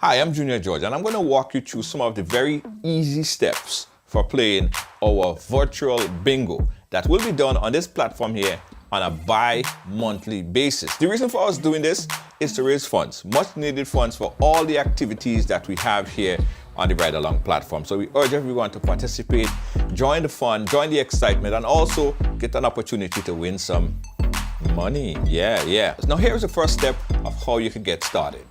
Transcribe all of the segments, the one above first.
Hi, I'm Junior George, and I'm going to walk you through some of the very easy steps for playing our virtual bingo that will be done on this platform here on a bi-monthly basis. The reason for us doing this is to raise funds, much needed funds for all the activities that we have here on the Ride Along platform. So we urge everyone to participate, join the fun, join the excitement, and also get an opportunity to win some money. Yeah. Now here's the first step of how you can get started.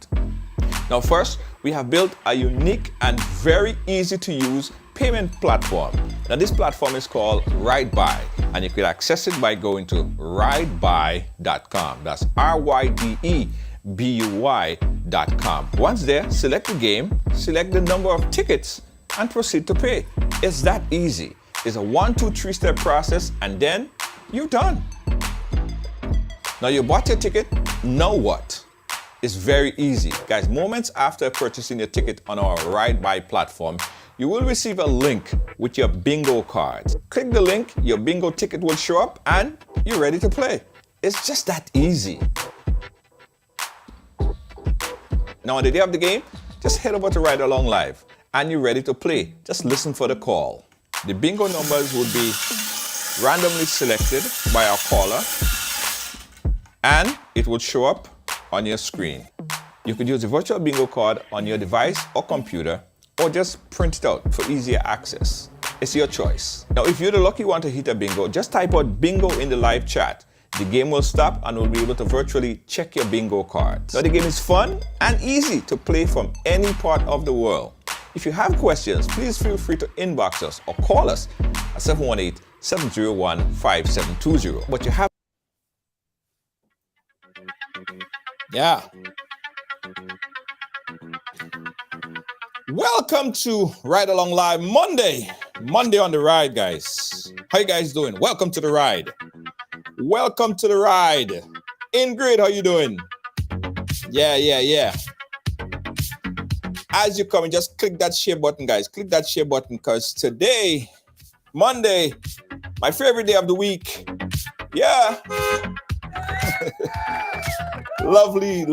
Now first, we have built a unique and very easy to use payment platform. Now this platform is called RideBuy, and you can access it by going to ridebuy.com. That's RYDEBUY.com. Once there, select the game, select the number of tickets, and proceed to pay. It's that easy. It's a 1, 2, 3 step process, and then you're done. Now you bought your ticket, now what? It's very easy. Guys, moments after purchasing your ticket on our RideBuy platform, you will receive a link with your bingo cards. Click the link, your bingo ticket will show up, and you're ready to play. It's just that easy. Now on the day of the game, just head over to Ride Along Live, and you're ready to play. Just listen for the call. The bingo numbers will be randomly selected by our caller, and it will show up on your screen. You could use the virtual bingo card on your device or computer, or just print it out for easier access. It's your choice. Now, if you're the lucky one to hit a bingo, just type out bingo in the live chat. The game will stop and we'll be able to virtually check your bingo cards. Now, the game is fun and easy to play from any part of the world. If you have questions, please feel free to inbox us or call us at 718-701-5720. But you have Welcome to Ride Along Live Monday on the ride, guys. How you guys doing? Welcome to the ride. Welcome to the ride. Ingrid, how you doing? Yeah. As you come in, just click that share button, guys. Click that share button because today, Monday, my favorite day of the week. Yeah. Lovely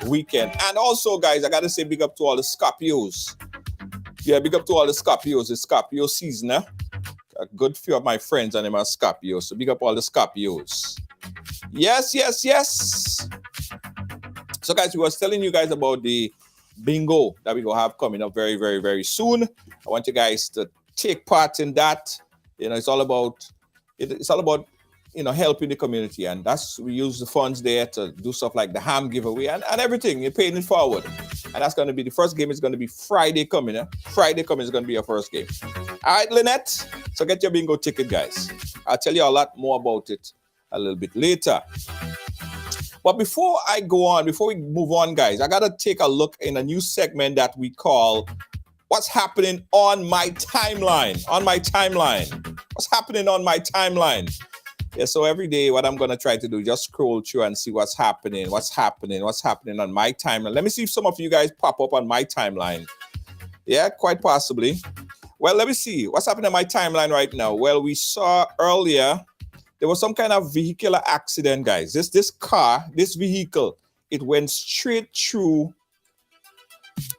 weekend. And also, guys, I got to say big up to all the Scorpios. Yeah, big up to all the Scorpios. It's Scorpio season, eh? A good few of my friends and them are Scorpios. So big up all the Scorpios. Yes. So, guys, we was telling you guys about the bingo that we will have coming up very, very, very soon. I want you guys to take part in that. You know, it's all about helping the community, and we use the funds there to do stuff like the ham giveaway and everything. You're paying it forward, and that's going to be the first game. Is going to be Friday coming. Friday coming is going to be your first game. All right, Lynette. So get your bingo ticket, guys. I'll tell you a lot more about it a little bit later. But before we move on, guys, I gotta take a look in a new segment that we call "What's Happening on My Timeline." What's happening on my timeline? Yeah, so every day what I'm going to try to do, just scroll through and see what's happening on my timeline. Let me see if some of you guys pop up on my timeline. Yeah, quite possibly. Well, let me see. What's happening on my timeline right now? Well, we saw earlier there was some kind of vehicular accident, guys. This vehicle, it went straight through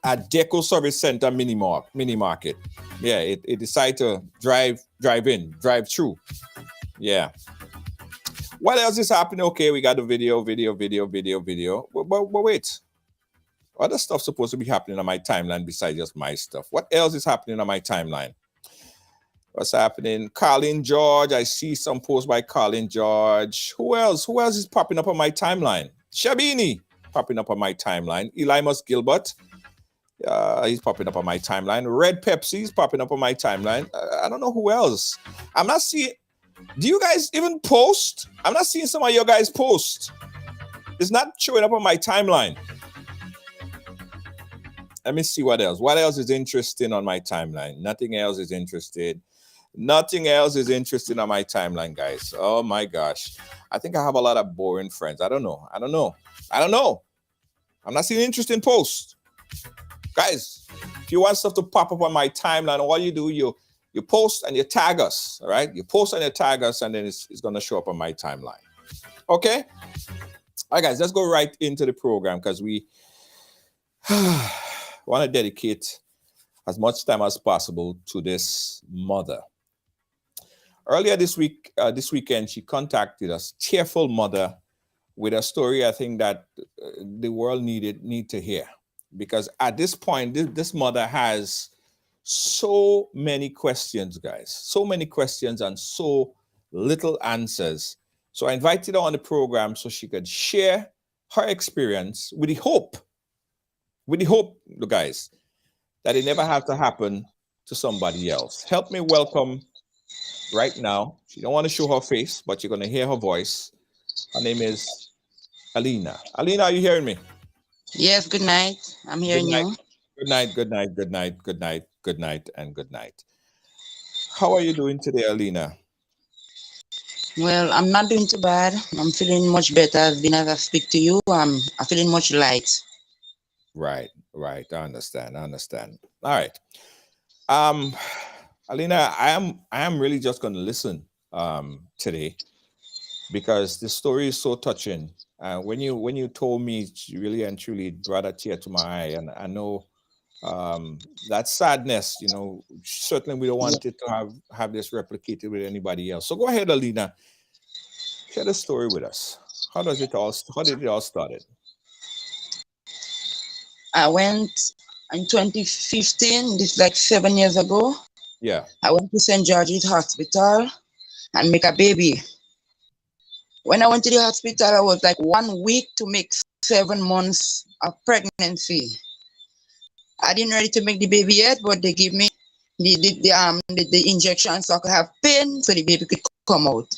a Deco Service Center mini market. Yeah, it decided to drive through. Yeah. What else is happening? Okay, we got the video. But wait. Other stuff supposed to be happening on my timeline besides just my stuff. What else is happening on my timeline? What's happening? Colin George. I see some posts by Colin George. Who else is popping up on my timeline? Shabini popping up on my timeline. Elimus Gilbert. He's popping up on my timeline. Red Pepsi is popping up on my timeline. I don't know who else. I'm not seeing. Do you guys even post? I'm not seeing some of your guys post. It's not showing up on my timeline. Let me see what else. What else is interesting on my timeline? Nothing else is interesting on my timeline, guys. Oh my gosh. I think I have a lot of boring friends. I don't know. I'm not seeing interesting posts. Guys, if you want stuff to pop up on my timeline, all you do, you post and you tag us, all right? You post and you tag us, and then it's going to show up on my timeline. Okay? All right, guys, let's go right into the program because we I want to dedicate as much time as possible to this mother. Earlier this weekend, she contacted us, cheerful mother, with a story I think that the world need to hear, because at this point, this mother has so many questions, guys, so many questions and so little answers. So I invited her on the program so she could share her experience with the hope, guys, that it never have to happen to somebody else. Help me welcome right now. She don't want to show her face, but you're going to hear her voice. Her name is Alina. Alina, are you hearing me? Yes, good night. I'm Good hearing night. you. Good night. Good night. Good night. Good night. Good night. And good night. How are you doing today, Alina? Well, I'm not doing too bad. I'm feeling much better as I speak to you. I'm feeling much light. Right. Right. I understand. I understand. All right. Um, Alina, I am really just going to listen today, because the story is so touching. When you told me, it really and truly brought a tear to my eye, and I know that sadness. Certainly we don't Yeah. want it to have this replicated with anybody else. So go ahead, Alina, share the story with us. How did it all started? I went in 2015, this like 7 years ago. Yeah. I went to St. George's Hospital and make a baby. When I went to the hospital, I was like 1 week to make 7 months of pregnancy. I didn't ready to make the baby yet, but they give me the injection so I could have pain so the baby could come out. Right.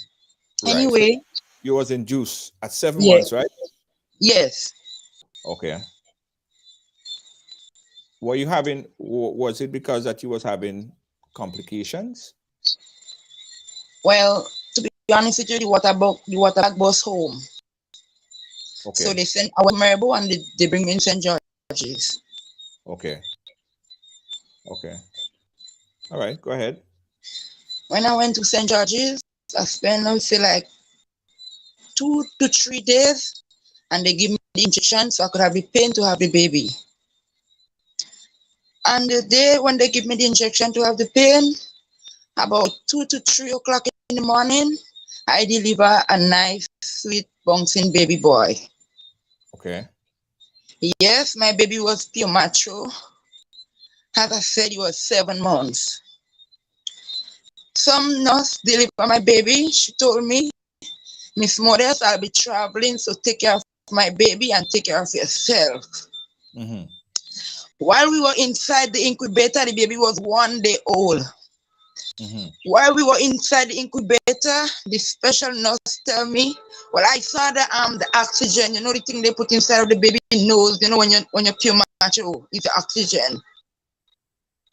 So Anyway, you was in juice at 7 months, yeah, right? yes. Okay. Were you having? Was it because that you was having complications? Well, to be honest with you, the water bag bus home. So Okay. they sent I was Maribor and they bring me in St. George's. Okay. Okay. All right. Go ahead. When I went to St. George's, I spent I would say like 2 to 3 days and they give me the injection so I could have the pain to have the baby. And the day when they give me the injection to have the pain, about 2 to 3 o'clock in the morning, I deliver a nice, sweet, bouncing baby boy. Okay. Yes, my baby was pure macho. As I said, he was 7 months. Some nurse delivered my baby. She told me, Miss Modest, I'll be traveling, so take care of my baby and take care of yourself. Mm-hmm. While we were inside the incubator, the baby was 1 day old. Mm-hmm. While we were inside the incubator, the special nurse tell me, well, I saw the oxygen, the thing they put inside of the baby nose, when you're pure macho, it's oxygen.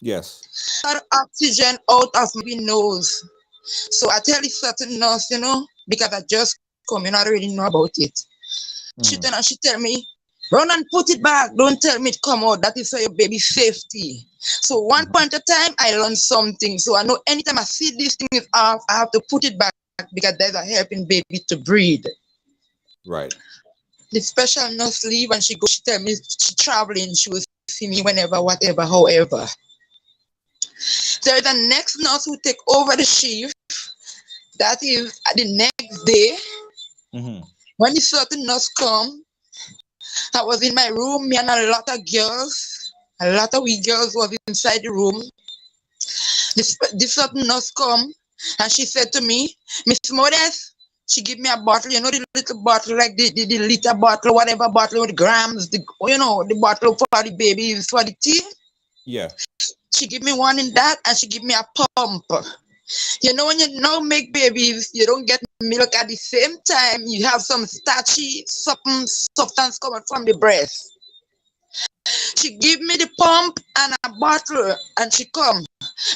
Yes. Got oxygen out of my baby nose. So I tell the certain nurse, because I just come, I already know about it. She Mm-hmm. turn and she tell me, run and put it back. Don't tell me to come out. That is for your baby safety. So one Mm-hmm. point of time, I learned something. So I know anytime I see this thing is off, I have to put it back because there's a helping baby to breathe. Right. The special nurse leave and she go. She tell me she traveling. She will see me whenever, whatever, however. There is a next nurse who take over the shift. That is the next day. Mm-hmm. When the certain nurse come, I was in my room, me and a lot of girls, a lot of we girls was inside the room. This certain nurse come and she said to me, Miss Modest, she give me a bottle, the little bottle, like the liter bottle, whatever bottle with grams, the bottle for the babies, for the tea. Yeah. She give me one in that and she give me a pump. When you now make babies, you don't get milk at the same time. You have some starchy something substance coming from the breast. She give me the pump and a bottle and she come.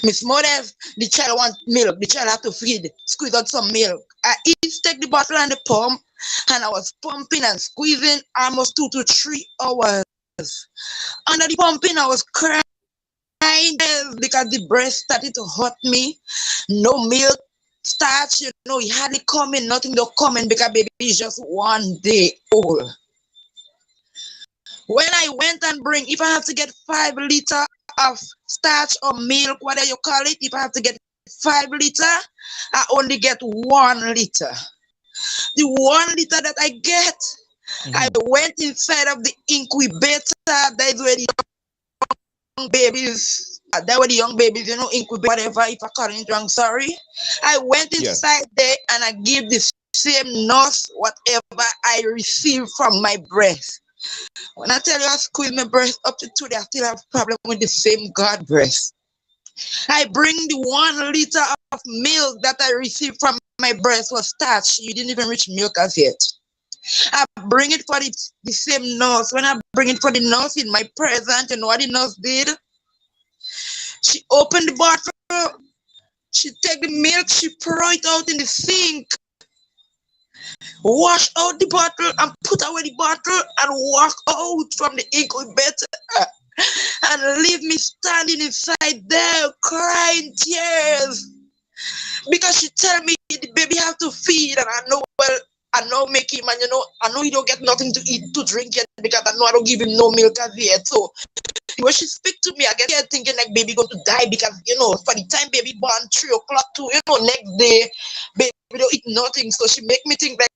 Miss Modest, the child want milk. The child have to feed, squeeze out some milk. I each take the bottle and the pump and I was pumping and squeezing almost 2 to 3 hours. Under the pumping, I was crying because the breast started to hurt me. No milk, starch, it hardly coming, nothing to coming because baby is just 1 day old. When I went and bring, if I have to get 5 liter of starch or milk, whatever you call it, if I have to get 5 liter, I only get 1 liter. The 1 liter that I get, I Mhm. went inside of the incubator. That is where the young babies, that were the young babies, incubate whatever. If I call it wrong, sorry. I went Yes. inside there and I give the same nurse whatever I received from my breast. When I tell you I squeeze my breast up to today, I still have problem with the same God breast. I bring the 1 liter of milk that I received from my breast was starch. You didn't even reach milk as yet. I bring it for the same nurse. When I bring it for the nurse in my present, you know what the nurse did? She opened the bottle, she take the milk, she pour it out in the sink, wash out the bottle and put away the bottle and walk out from the incubator and leave me standing inside there crying tears because she tell me the baby have to feed and I know well I know make him and I know he don't get nothing to eat to drink yet because I know I don't give him no milk as yet. So when she speak to me, I get here thinking like baby going to die because for the time baby born 3 o'clock to next day baby don't eat nothing. So she make me think like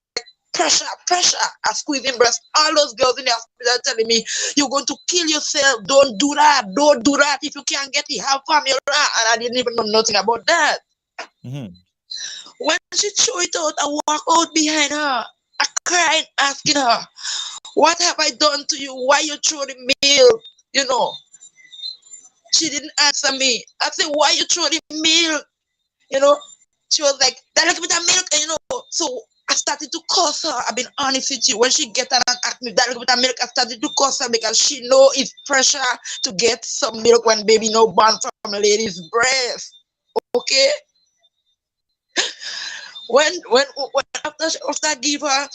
pressure, pressure. I squeezing breast. All those girls in the hospital telling me, you're going to kill yourself. Don't do that. Don't do that. If you can't get it, have formula. And I didn't even know nothing about that. Mhm. When she threw it out, I walk out behind her. I cried, asking her, what have I done to you? Why you throw the milk? You know, she didn't answer me. I said, why you throw the milk? You know, she was like, that little bit of milk, so I started to curse her. I've been honest with you. When she get her and ask me that little bit of milk, I started to curse her because she know it's pressure to get some milk when baby no born from a lady's breast. Okay? When after I give her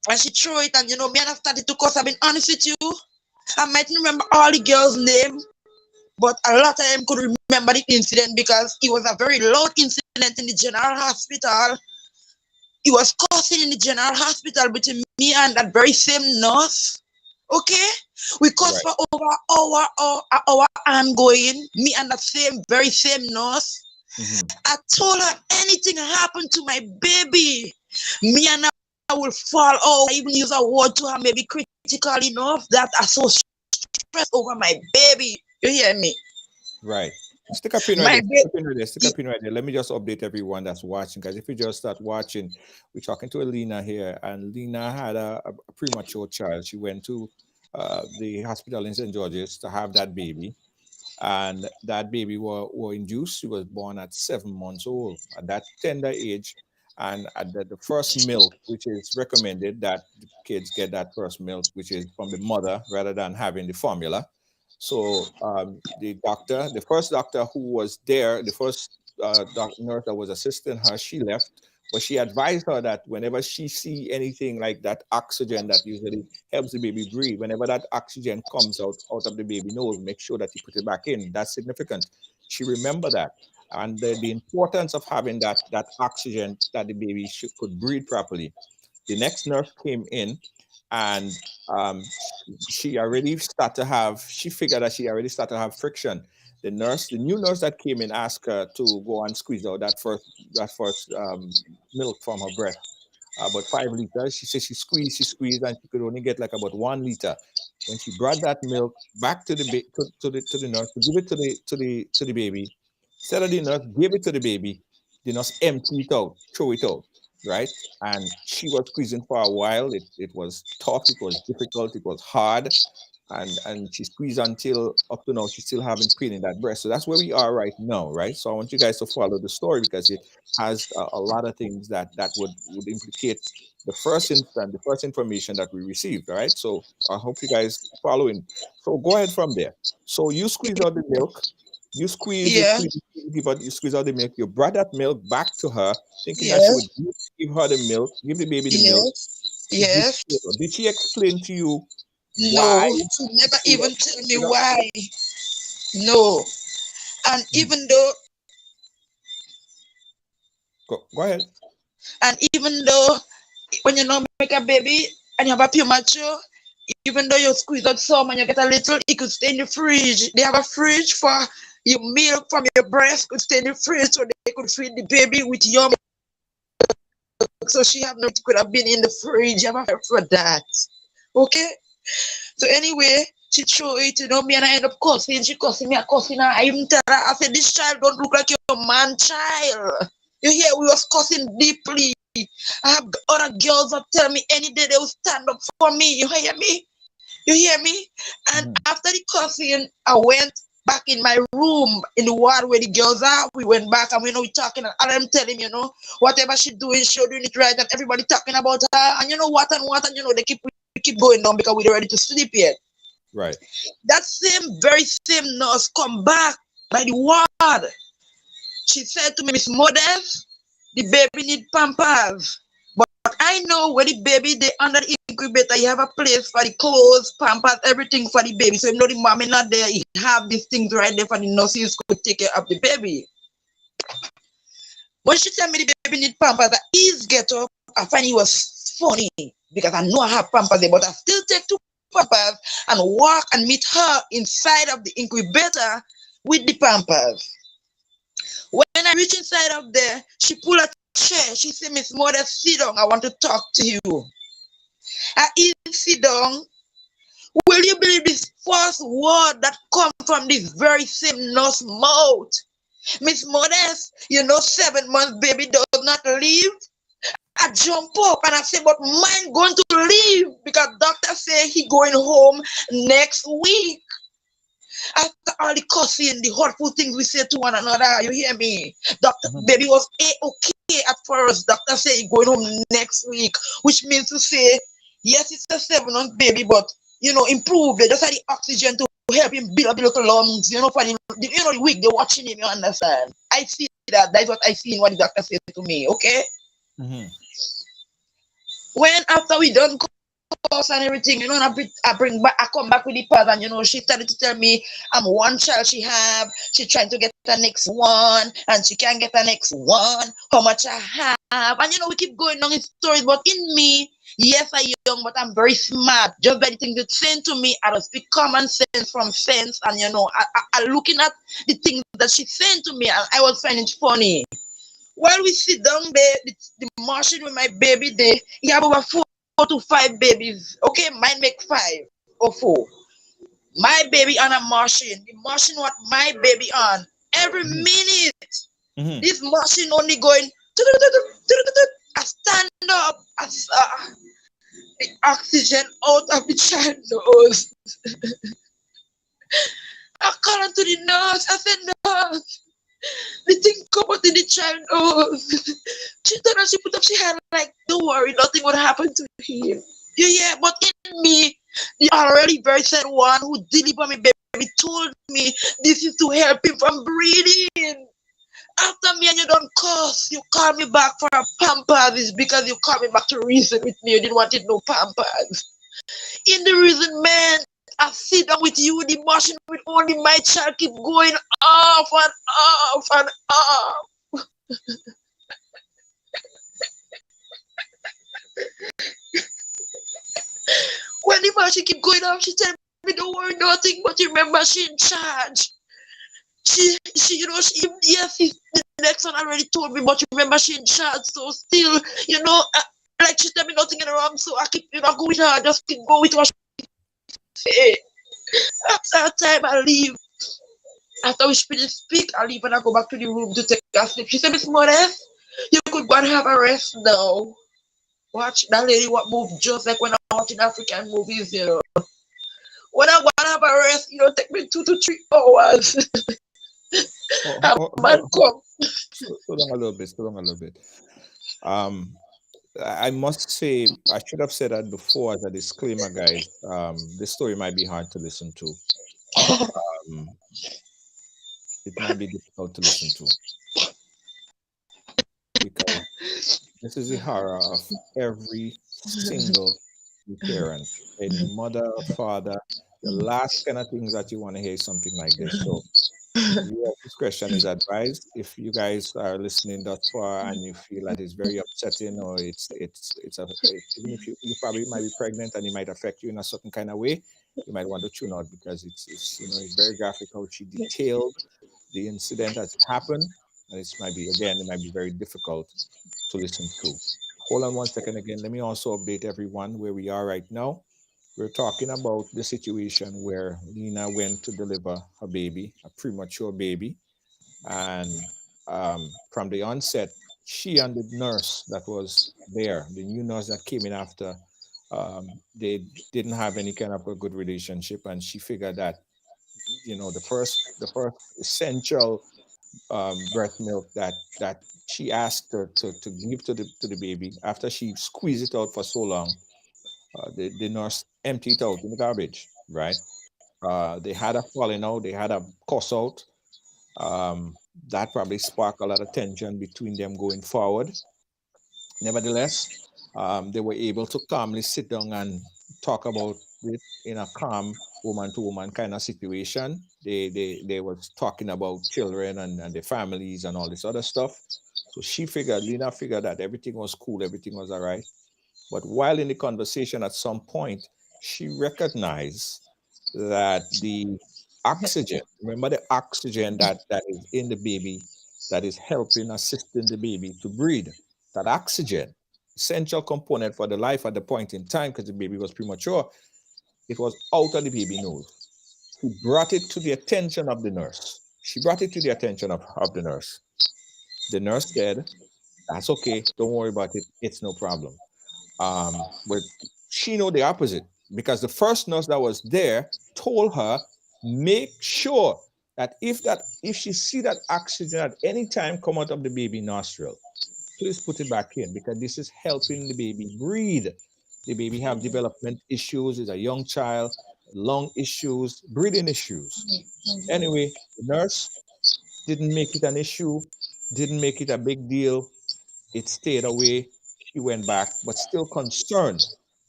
and she throw it and me and I started to curse, I've been honest with you. I might remember all the girls' name, but a lot of them could remember the incident because it was a very loud incident in the general hospital. It was causing in the general hospital between me and that very same nurse. Okay? We caused Right. for over an hour ongoing, me and that very same nurse. Mhm. I told her anything happened to my baby, me and I will fall out. I even use a word to her, maybe critical enough that I so stressed over my baby. You hear me? Right. Stick a pin right My there. Stick a baby. pin right there. Stick a pin right there. Let me just update everyone that's watching, because if you just start watching, we're talking to Alina here, and Lena had a premature child. She went to the hospital in St. George's to have that baby, and that baby were induced. She was born at 7 months old, at that tender age, and at the first milk, which is recommended that the kids get that first milk, which is from the mother rather than having the formula. So the doctor, the first doctor who was there, the first nurse that was assisting her, she left. But she advised her that whenever she see anything like that oxygen that usually helps the baby breathe, whenever that oxygen comes out of the baby nose, make sure that you put it back in. That's significant. She remembered that. And the importance of having that oxygen that the baby could breathe properly. The next nurse came in, and she already started to have, she figured that she already started to have friction. The new nurse that came in, asked her to go and squeeze out that first milk from her breast, about 5 liters. She said she squeezed, and she could only get like about 1 liter. When she brought that milk back to the nurse to give it to the baby, instead of the nurse give it to the nurse empty it out, throw it out, right? And she was squeezing for a while. It was tough, it was difficult, it was hard, and she squeezed until up to now she's still having pain in that breast. So that's where we are right now, right? So I want you guys to follow the story because it has a lot of things that would implicate the first information that we received. All right. So I hope you guys following. So go ahead from there. So you squeeze out the milk. Yeah, You squeeze out the milk. You brought that milk back to her, thinking that she would yes, give her the milk, give the baby the milk. yes, She did yes. so. Did she explain to you why No, she never she even was tell me screwed up? why. No. And Mhm. even though Go ahead. and even though when you know make a baby and you have a premature, Even though you squeeze out some and you get a little, it could stay in the fridge. They have a fridge for your milk from your breast could stay in the fridge so they could feed the baby with your milk. So she have no, it could have been in the fridge. I'm afraid for that. Okay? So anyway, she threw it, me and I end up cussing. She cussing me, I cussing her. I even tell her, I said, this child don't look like your man child. You hear, we was cussing deeply. I have other girls that tell me any day they will stand up for me. You hear me? You hear me? And after the cussing, I went back in my room in the ward where the girls are. We went back and we talking and I'm telling whatever she doing, she doing it right and everybody talking about her and what and they keep going on because we're ready to sleep yet. Right. That very same nurse come back by the ward. She said to me, Miss Modest, the baby need pampers. But I know where the baby, they under the incubator, you have a place for the clothes, pampers, everything for the baby. So you know the mommy not there, you have these things right there for the nurses could take care of the baby. When she tell me the baby need pampers, I ease get up. I find it was funny because I know I have pampers there, but I still take two pampers and walk and meet her inside of the incubator with the pampers. When I reach inside of there, she pull a chair. She said, Miss Mother, sit down. I want to talk to you. I even sit down. Will you believe this first word that come from this very same nurse mouth? Miss Modest, 7 months baby does not leave. I jump up and I say, but mine going to leave because doctor say he going home next week. After all the cussing, the hurtful things we say to one another, you hear me? Doctor, baby was okay at first. Doctor say he going home next week, which means to say, yes, it's a 7-month baby, but improve. They just had the oxygen to help him build up the little lungs, for the week they're watching him, you understand? I see that. That's what I see in what the doctor said to me, okay? When after we done course and everything, and I come back with the pad, and she started to tell me I'm one child she have, she trying to get the next one, and she can't get the next one, how much I have, and we keep going on in stories, but in me, yes, I'm young, but I'm very smart. Just by the things that sent to me, I just speak common sense from sense, and I looking at the things that she sent to me, and I was finding it funny. While we sit down there, the machine with my baby there, he have over 4 to 5 babies. Okay, mine make 5 or 4. My baby on a machine. The machine what my baby on. Every minute, this machine only going. I stand up. I saw the oxygen out of the child nose. I call to the nurse. I said, nurse, the thing come out in the child nose. She thought that she put up, she had like, don't worry, nothing would happen to him. Yeah, but in me, the already very said one who delivered me baby told me this is to help him from breathing. After me and you don't curse, you call me back for a pampers is because you call me back to reason with me. You didn't want it no pampers. In the reason, man, I sit down with you, the machine with only my child keep going off and off and off. When the machine keep going off, she tell me don't worry nothing, but remember she in charge. She yes, the next one already told me, but remember she in charge, so still, like she tell me nothing in wrong, so I keep, go with her, just keep go with what she say. After that time, I leave. After we finish speak, I leave and I go back to the room to take a sleep. She said, Miss Modest, you could go and have a rest now. Watch that lady what move just like when I'm watching African movies, When I want to have a rest, take me 2 to 3 hours. Man, come. Slow down a little bit. Slow down a little bit. I must say, I should have said that before as a disclaimer, guys. This story might be hard to listen to. It might be difficult to listen to because this is the horror of every single parent, any mother, father, the last kind of things that you want to hear is something like this. So your discretion is advised. If you guys are listening thus far and you feel that it's very upsetting, or even if you probably might be pregnant and it might affect you in a certain kind of way, you might want to tune out, because it's very graphic how she detailed the incident as it happened, and it might be very difficult to listen to. Hold on one second again. Let me also update everyone where we are right now. We're talking about the situation where Lena went to deliver her baby, a premature baby. And from the onset, she and the nurse that was there, the new nurse that came in after, they didn't have any kind of a good relationship. And she figured that, the first essential breast milk that she asked her to give to the baby, after she squeezed it out for so long, the nurse emptied it out in the garbage, right? They had a falling out, they had a cuss out. That probably sparked a lot of tension between them going forward. Nevertheless, they were able to calmly sit down and talk about it in a calm woman to woman kind of situation. They were talking about children and their families and all this other stuff. So Lena figured that everything was cool, everything was all right. But while in the conversation, at some point, she recognized that the oxygen, remember the oxygen that is in the baby, that is helping, assisting the baby to breathe, that oxygen, essential component for the life at the point in time, because the baby was premature, it was out of the baby nose. She brought it to the attention of the nurse. She brought it to the attention of the nurse. The nurse said, that's okay, don't worry about it, it's no problem. But she know the opposite, because the first nurse that was there told her, make sure that if she see that oxygen at any time come out of the baby nostril, please put it back in, because this is helping the baby breathe. The baby have development issues, is a young child, lung issues, breathing issues. Anyway, the nurse didn't make it an issue, didn't make it a big deal. It stayed away. She went back, but still concerned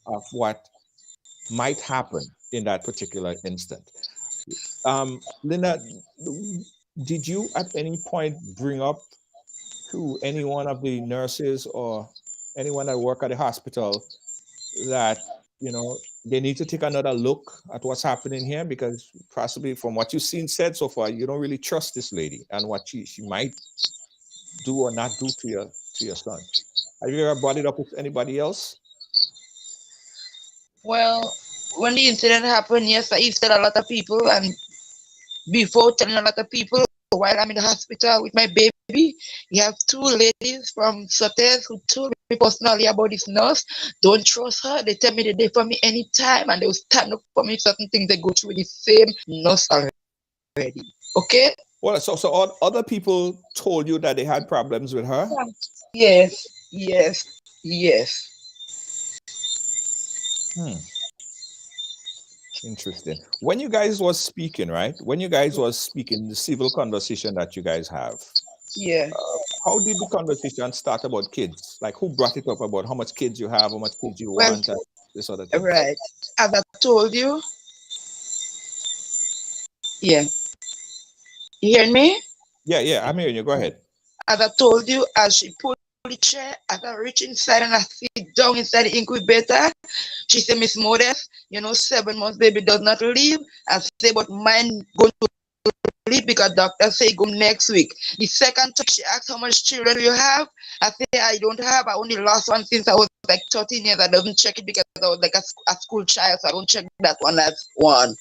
of what might happen in that particular instant. Linda, did you at any point bring up to any one of the nurses or anyone that work at the hospital that, they need to take another look at what's happening here? Because possibly from what you've seen said so far, you don't really trust this lady and what she might do or not do to your son. Have you ever brought it up with anybody else? Well, when the incident happened, yes, I said a lot of people, and before telling a lot of people, while I'm in the hospital with my baby, you have two ladies from Sotes who told me personally about this nurse. Don't trust her. They tell me they're there for me anytime, and they will stand up for me. Certain things they go through with the same nurse already. Okay? Well, so all other people told you that they had problems with her? Yes, yes, yes. Hmm. Interesting. When you guys was speaking, right? When you guys was speaking, the civil conversation that you guys have, Yeah. how did the conversation start about kids? Like, who brought it up about how much kids you have, how much kids you Well, want, and this other things? right. As I told you, yeah. You hear me? Yeah, I'm hearing you. Go ahead. As I told you, as she pulled the chair, as I reach inside and I sit down inside the incubator, she said, Miss Modest, 7 months baby does not leave. I say, but mine going to leave because doctor say go next week. The second time she asked how much children do you have? I say I don't have. I only lost one since I was like 13 years. I doesn't check it because I was like a school child, so I don't check that one as one.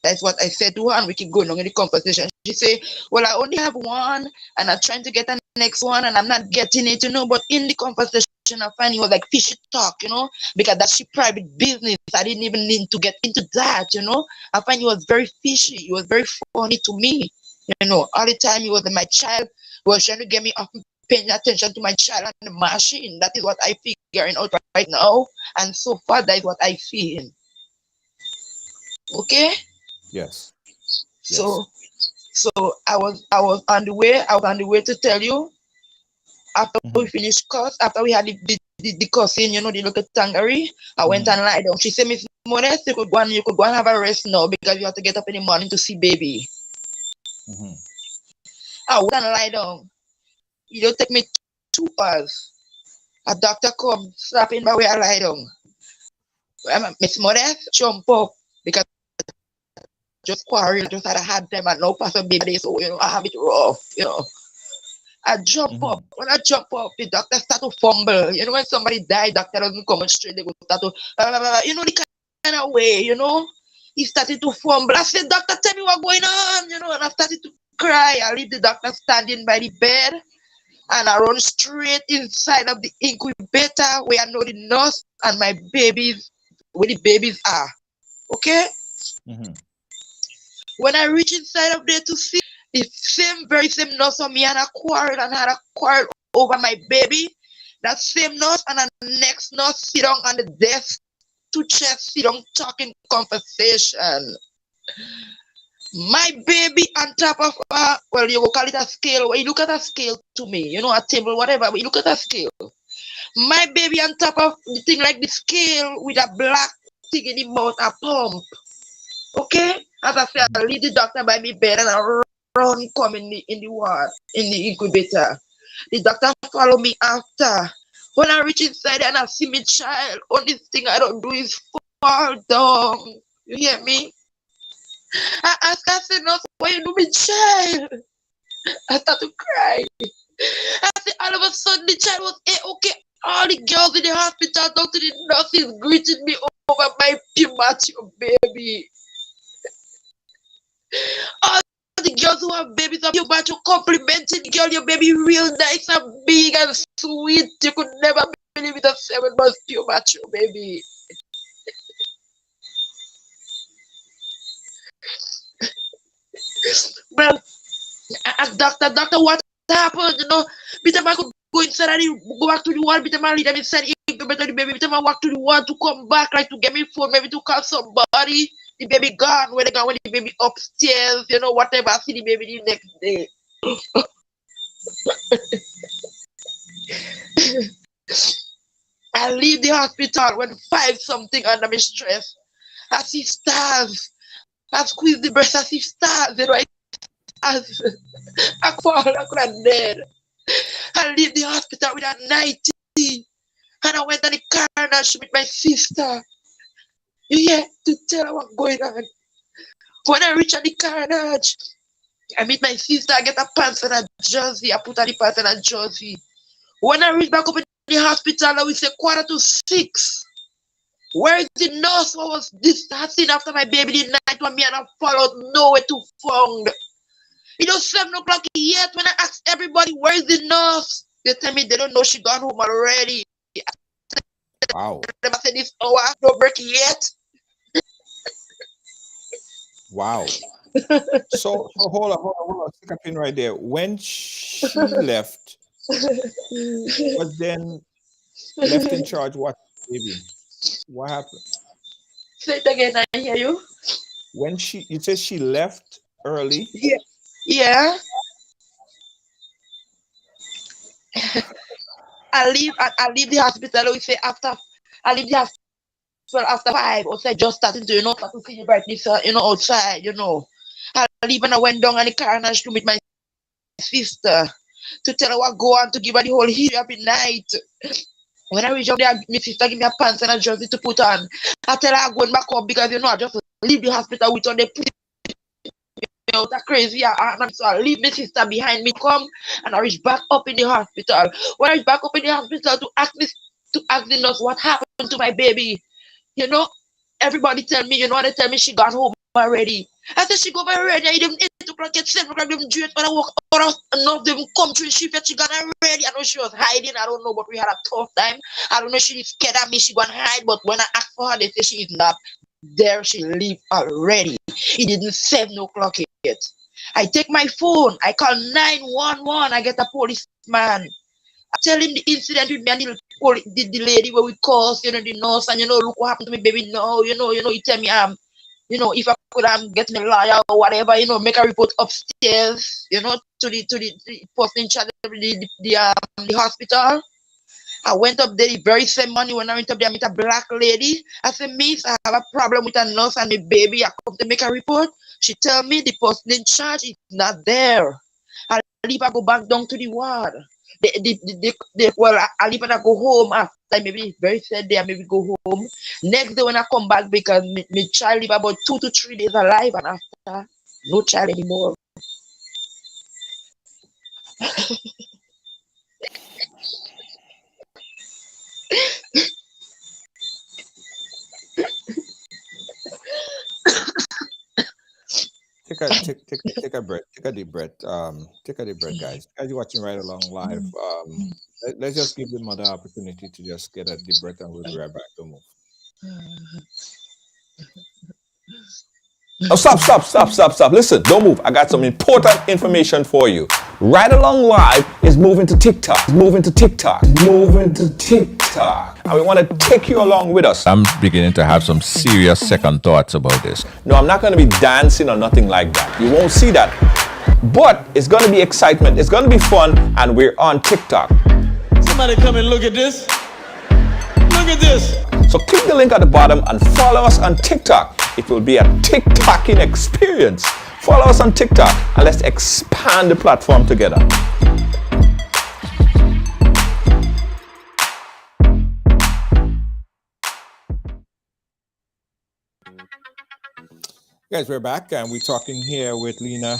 That's what I said to her, and we keep going on in the conversation. She say, well, I only have one, and I'm trying to get the next one, and I'm not getting it, But in the conversation, I find it was like fishy talk, because that's she private business. I didn't even need to get into that, I find it was very fishy. It was very funny to me, All the time, he was my child. He was trying to get me off paying attention to my child and the machine. That is what I figuring out right now, and so far, that is what I feel. Okay? Yes. So so I was on the way. I was on the way to tell you after we Mhm. finished course, after we had the cussing, the little tangary, I went Mhm. and lie down. She said, Miss Modest, you could go and have a rest now because you have to get up in the morning to see baby. Mm-hmm. I wouldn't lie down. It don't take me 2 hours. A doctor come, slap in my way, I lie down. Miss Modest, jump up because just quarrel, just had a hard time and no pass a baby, so I have it rough. I jump Mm-hmm. up. When I jump up, the doctor start to fumble. When somebody die, doctor doesn't come straight. They go start to, the kind of way. He started to fumble. I said, doctor, tell me what's going on. And I started to cry. I leave the doctor standing by the bed, and I run straight inside of the incubator where I know the nurse and my babies, where the babies are. Okay? Mm-hmm. When I reach inside of there to see the very same nurse on me and had a quarrel over my baby, that same nurse and the next nurse sit down on the desk, two chairs sit down talking conversation. My baby on top of well, you will call it a scale. When you look at a scale to me, a table, whatever, but you look at a scale. My baby on top of the thing like the scale with a black thing in the mouth, a pump. Okay? As I said, I leave the doctor by me bed and I run come in the ward, in the incubator. The doctor follow me after. When I reach inside and I see my child, only thing I don't do is fall down. You hear me? I ask, I said, no, why you do my child? I start to cry. I said, all of a sudden the child was okay. All the girls in the hospital talk to the nurses greeting me over my premature baby. All the girls who have babies of you but you complimenting girl, your baby real nice and big and sweet. You could never believe it, a 7 months premature baby. But doctor, what happened? Bitter man could go inside and go back to the ward, bitter man lead them inside incubator the baby, bitter man walk to the ward to come back, like to get me phone, maybe to call somebody. The baby gone, when they gone, when the baby upstairs, whatever. I see the baby the next day. I leave the hospital when 5 something under me stress. I see stars. I squeeze the breast, I see stars. I fall, I could have dead. I leave the hospital with a 90. And I went on the carnage with my sister. You hear? To tell her what's going on. When I reach on the carnage, I meet my sister, I get a pants and a jersey. I put on the pants and a jersey. When I reach back up in the hospital, I will say 5:45. Where is the nurse? What was this happening after my baby the night when me and I followed nowhere to found? It was 7 o'clock yet when I asked everybody where is the nurse? They tell me they don't know she gone home already. Wow. I said this hour, no break yet. Wow. So hold on, stick a pin right there. When she left, was then left in charge what baby? What happened? Say it again, I hear you. When you said she left early. Yeah. Yeah. I leave the hospital, we say after I leave the hospital after 5, outside just starting to, start to celebrate this, outside. I leave and I went down on the carnage to meet my sister to tell her what go on, to give her the whole happy night. When I reach up there, my sister give me a pants and a jersey to put on. I tell her I'm going back up because I just leave the hospital with on the out crazy. So I leave my sister behind me, come and I reach back up in the hospital. When I reach back up in the hospital to ask the nurse what happened to my baby, everybody tell me, they tell me she got home already. I said she go home already. I didn't 8 o'clock yet, 7 o'clock, them do it when I walk out of them come to the shift yet she got already. I know she was hiding, I don't know, but we had a tough time. I don't know if she scared of me, she gonna hide, but when I asked for her, they say she is not there, she leave already. It didn't 7 o'clock yet. I take my phone, I call 911, I get a policeman. I tell him the incident with me and the lady where we call, the nurse, and look what happened to me, baby. No, he tell me if I could get me a lawyer or whatever, make a report upstairs, to the person in charge of the hospital. I went up there the very same morning when I went up there, I met a black lady. I said, Miss, I have a problem with a nurse and my baby. I come to make a report. She tell me the person in charge is not there. I leave, I go back down to the ward. Well, I leave and I go home after maybe very sad day, I maybe go home. Next day when I come back because my child live about 2 to 3 days alive and after no child anymore. Take a breath. Take a deep breath. Take a deep breath, guys. Guys, you're watching Right Along Live. Let's just give the mother opportunity to just get a deep breath, and we'll be right back to move. Oh, stop. Listen, don't move. I got some important information for you. Right Along Live is moving to TikTok. And we want to take you along with us. I'm beginning to have some serious second thoughts about this. No, I'm not going to be dancing or nothing like that. You won't see that. But it's going to be excitement. It's going to be fun. And we're on TikTok. Somebody come and look at this. Look at this. So click the link at the bottom and follow us on TikTok. It will be a TikToking experience. Follow us on TikTok and let's expand the platform together. Guys, we're back and we're talking here with Lena.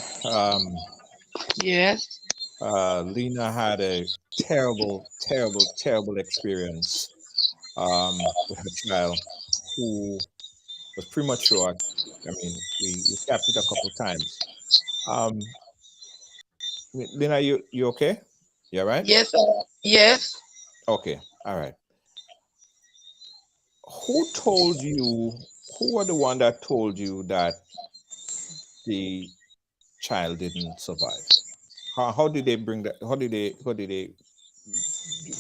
Yes. Lena had a terrible experience with her child who was premature. I mean, we capped it a couple times. Lena, you okay? You all right? Yes. Yes. Okay. All right. Who told you? Who were the one that told you that the child didn't survive? How did they bring that? How did they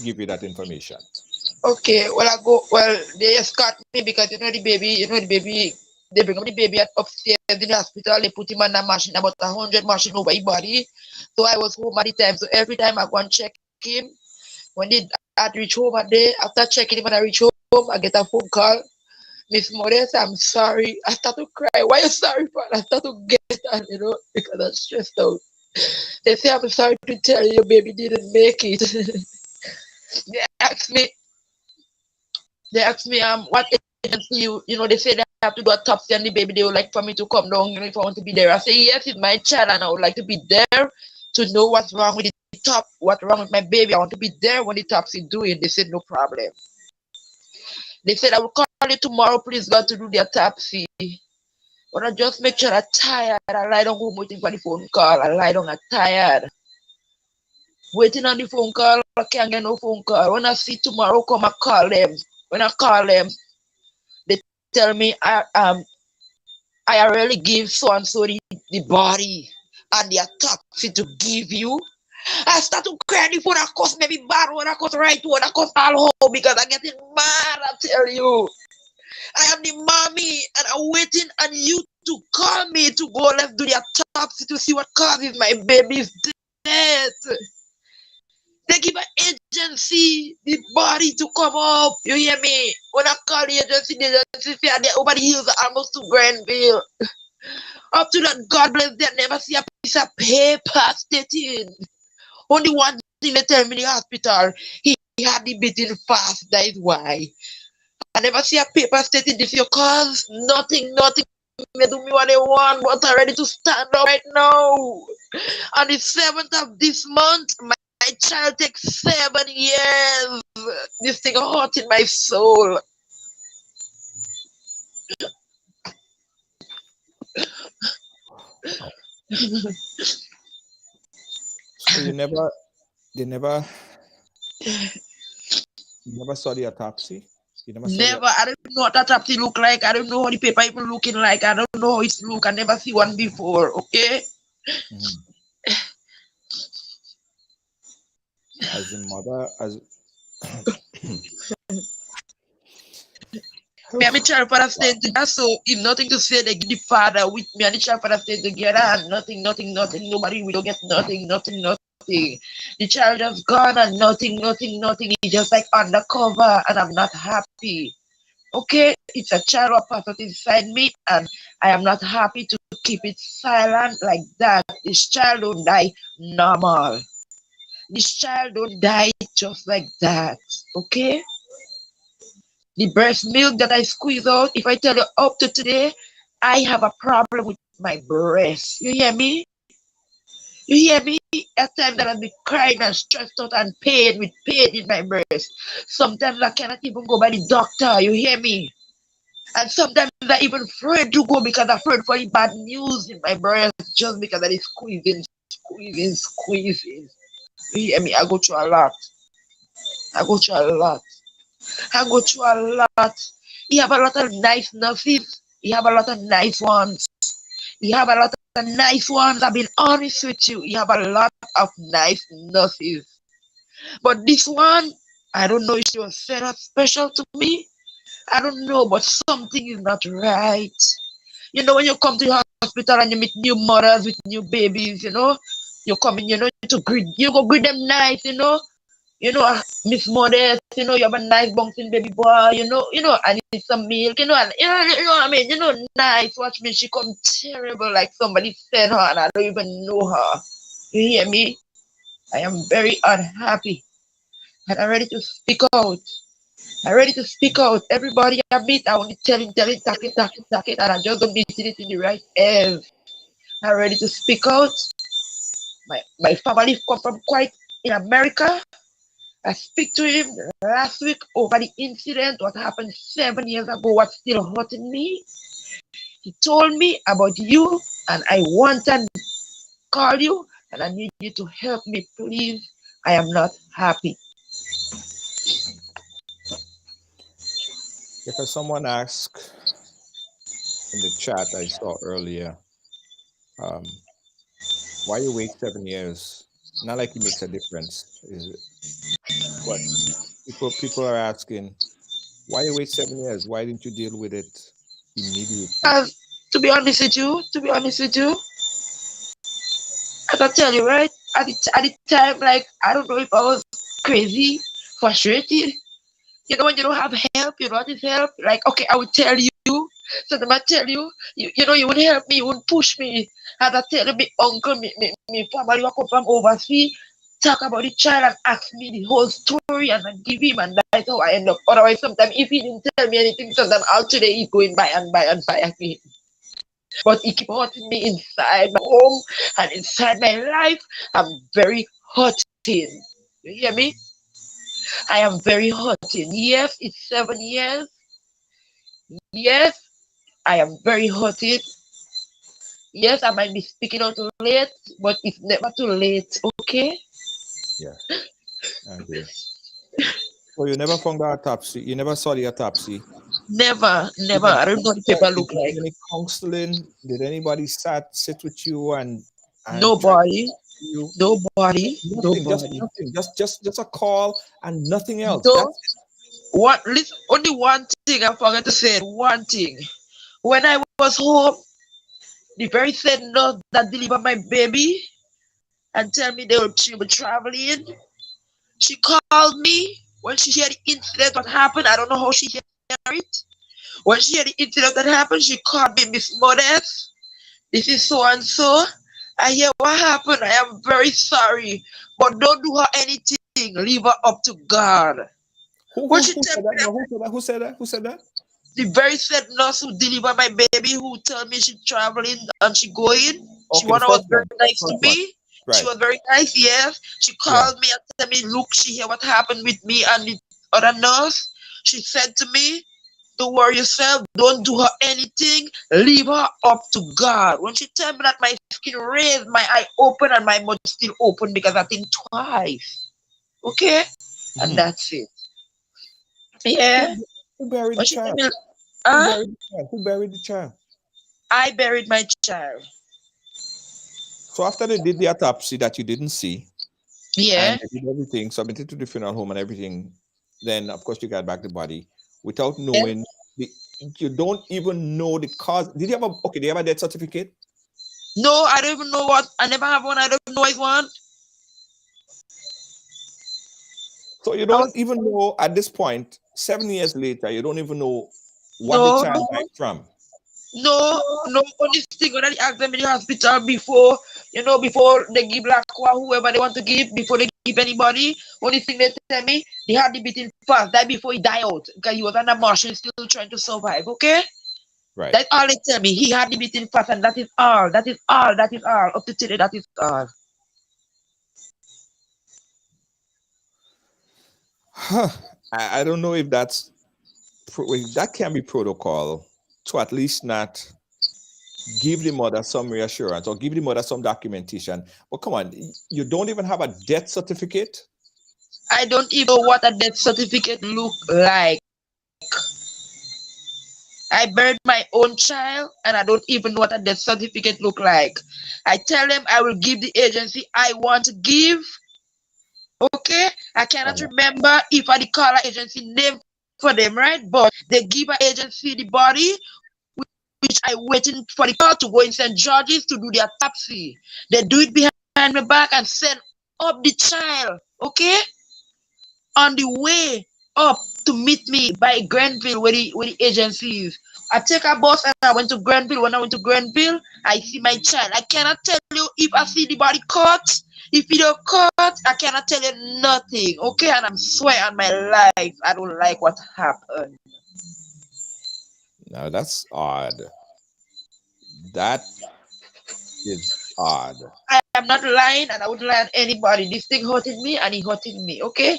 give you that information? Okay, they escort me because the baby, they bring up the baby upstairs in the hospital, they put him on a machine, about 100 machine over his body. So I was home at the time. So every time I go and check him, when I reach home at day, after checking him and I reach home, I get a phone call. Miss Morris, I'm sorry. I start to cry. Why are you sorry for? I start to get that, because I'm stressed out. They say I'm sorry to tell you your baby didn't make it. They asked me what agency they say they have to do a autopsy on the baby. They would like for me to come down, if I want to be there. I say yes, it's my child and I would like to be there to know what's wrong with what's wrong with my baby. I want to be there when the autopsy is doing. They said no problem. They said I will call you tomorrow, please God, to do the autopsy. But I just make sure I'm tired. I lie down home waiting for the phone call. I lie down, I'm tired. Waiting on the phone call, I can't get no phone call. When I see tomorrow come, I call them. When I call them, they tell me I already give so and so the body and the autopsy to give you. I start to cry the phone. I cuss maybe bad one, I cuss right one, I cuss all home because I'm getting mad. I tell you, I am the mommy and I'm waiting on you to call me to go. Let's do the autopsy to see what causes my baby's death. They give an agency the body to come up. You hear me? When I call the agency say they're over the hills almost to Granville. Up to that, God bless them, never see a piece of paper stating. Only one thing they tell me in the hospital, he had the beating fast, that is why. I never see a paper stating this your cause. Nothing. They do me what they want, but I'm ready to stand up right now. On the 7th of this month, my child takes 7 years. This thing hurt in my soul. So you never saw the autopsy? You Never. I don't know what that autopsy look like. I don't know how the paper even looking like. I don't know how it look. I never see one before. Okay. As a mother, me and the child father staying together. So if nothing to say, they give the father with me and the child father staying together and nothing. Nobody, we don't get nothing. nothing. The child just gone and nothing. He just like undercover and I'm not happy. Okay, it's a child or part inside me and I am not happy to keep it silent like that. This child don't die normal. This child don't die just like that. Okay? The breast milk that I squeeze out, if I tell you up to today, I have a problem with my breast. You hear me? You hear me? At times that I'll be crying and stressed out and pain with pain in my breast. Sometimes I cannot even go by the doctor. You hear me? And sometimes I even afraid to go because I'm afraid for the bad news in my breast just because of the squeezing. You hear me? I go through a lot. I go through a lot. I go through a lot. You have a lot of nice nurses. You have a lot of nice ones. You have a lot of nice ones. I've been honest with you. You have a lot of nice nurses. But this one, I don't know if she was sent out special to me. I don't know, but something is not right. You know, when you come to the hospital and you meet new mothers with new babies, you know, you come in, you know, you go greet them nice, you know. You know, Miss Modest, you know, you have a nice bouncing baby boy, you know, I need some milk, you know, and you know what I mean, you know, nice. Watch me, she come terrible like somebody sent her and I don't even know her. You hear me? I am very unhappy and I'm ready to speak out. I'm ready to speak out. Everybody I meet, I want to tell it, talk it, and I just don't meet it in the right end. I'm ready to speak out. My family come from quite in America. I speak to him last week over the incident, what happened 7 years ago, what's still hurting me. He told me about you, and I want to call you, and I need you to help me, please. I am not happy. Because someone asked in the chat I saw earlier, why you wait 7 years? Not like it makes a difference, is it? But people are asking, why you wait 7 years? Why didn't you deal with it immediately? As to be honest with you, I can tell you, right? At the time, like, I don't know if I was crazy, frustrated. You know, when you don't have help, you know what is help? Like, okay, I will tell you. So then I tell you, you know, you wouldn't help me, you wouldn't push me. As I tell you, my uncle, me family who come from overseas, talk about the child and ask me the whole story and I give him and that's how I end up. Otherwise, sometimes if he didn't tell me anything, sometimes out today he's going by and by and by again. But he keep hurting me inside my home and inside my life. I'm very hurting. You hear me? I am very hurting. Yes, it's 7 years. Yes, I am very hurting. Yes, I might be speaking out late, but it's never too late, okay? Yeah, I agree. So you never found the autopsy. You never saw the autopsy. Never, Did never. I don't know what the paper did look you like. do any counseling? Did anybody sit with you and try to Nobody, help you? nobody, Nothing, just nobody. nothing, just a call and nothing else. No, That's what? Listen, only one thing I forgot to say. One thing. When I was home, the very same nurse that delivered my baby and tell me she was traveling. She called me when she heard the incident what happened. I don't know how she heard it. When she heard the incident that happened, she called me, Miss Modest. This is so and so. I hear what happened. I am very sorry. But don't do her anything. Leave her up to God. When she who tell said me that? that, No, who said that? Who said that? the very said nurse who delivered my baby, who told me she's traveling and she going. She Okay, the was first very one. nice to First one. me. She Right. was very nice, yes. She Yeah. called me and told me, look, she hear what happened with me and the other nurse. She said to me, don't worry yourself, don't do her anything, leave her up to God. When she told me that, my skin raised, my eye open and my mouth still open because I think twice. Okay? And Mhm. that's it. Yeah. Who buried the When she told child? me, Who huh? buried the child? Who buried the child? I buried my child. So after they did the autopsy that you didn't see, and Yeah. they did everything, submitted to the funeral home and everything, then of course you got back the body without Yeah. knowing the, you don't even know the cause. Did you have a okay? Do you have a death certificate? No, I don't even know what. I never have one. I don't know what one. So you I don't was even know at this point, 7 years later, you don't even know what the no, child died from. no. Only thing when I ask them in the hospital before, before they give Laqua, whoever they want to give, before they give anybody, only thing they tell me, they had the beating fast, died before he died out, because he was under martial, still trying to survive. Okay, Right. that's all they tell me. He had the beating fast, and that is all. That is all. That is all. Up to today, that is all. Huh. I don't know if that can be protocol to at least not give the mother some reassurance or give the mother some documentation. But come on, you don't even have a death certificate. I don't even know what a death certificate look like. I buried my own child and I don't even know what a death certificate look like. I tell them I will give the agency I want to give. Okay? I cannot Uh-huh. remember if I call an agency name for them, right? But they give an agency the body, which I waiting for the call to go in St. George's to do the autopsy. They do it behind my back and send up the child. Okay? On the way up to meet me by Grenville where the agency is. I take a bus and I went to Grenville. When I went to Grenville, I see my child. I cannot tell you if I see the body cut. If it don't cut, I cannot tell you nothing. Okay, and I'm swear on my life, I don't like what happened. Now that's odd. That is odd. I am not lying and I wouldn't lie on anybody. This thing hurting me and it hurting me. Okay,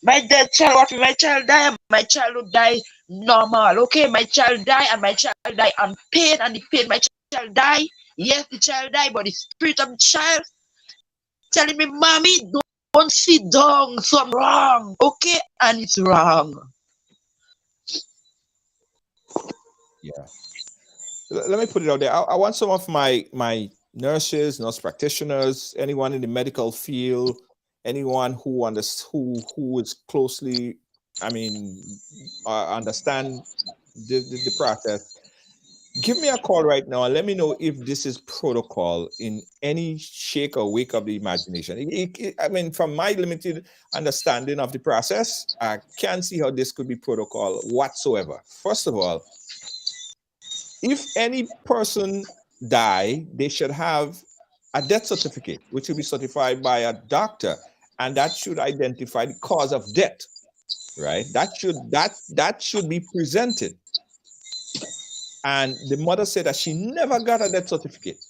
my dead child, what will my child die? And my child will die normal. Okay, my child die and my child die on pain and the pain my child die. Yes, the child die, but the spirit of the child telling me, mommy, don't sit down, so I'm wrong. Okay, and it's wrong. Yeah. Let me put it out there. I want some of my nurses, nurse practitioners, anyone in the medical field, anyone who is closely, I mean, understand the process. Give me a call right now and let me know if this is protocol in any shake or wake of the imagination. I mean, from my limited understanding of the process, I can't see how this could be protocol whatsoever. First of all, if any person die, they should have a death certificate, which will be certified by a doctor, and that should identify the cause of death. Right? That should be presented. And the mother said that she never got a death certificate.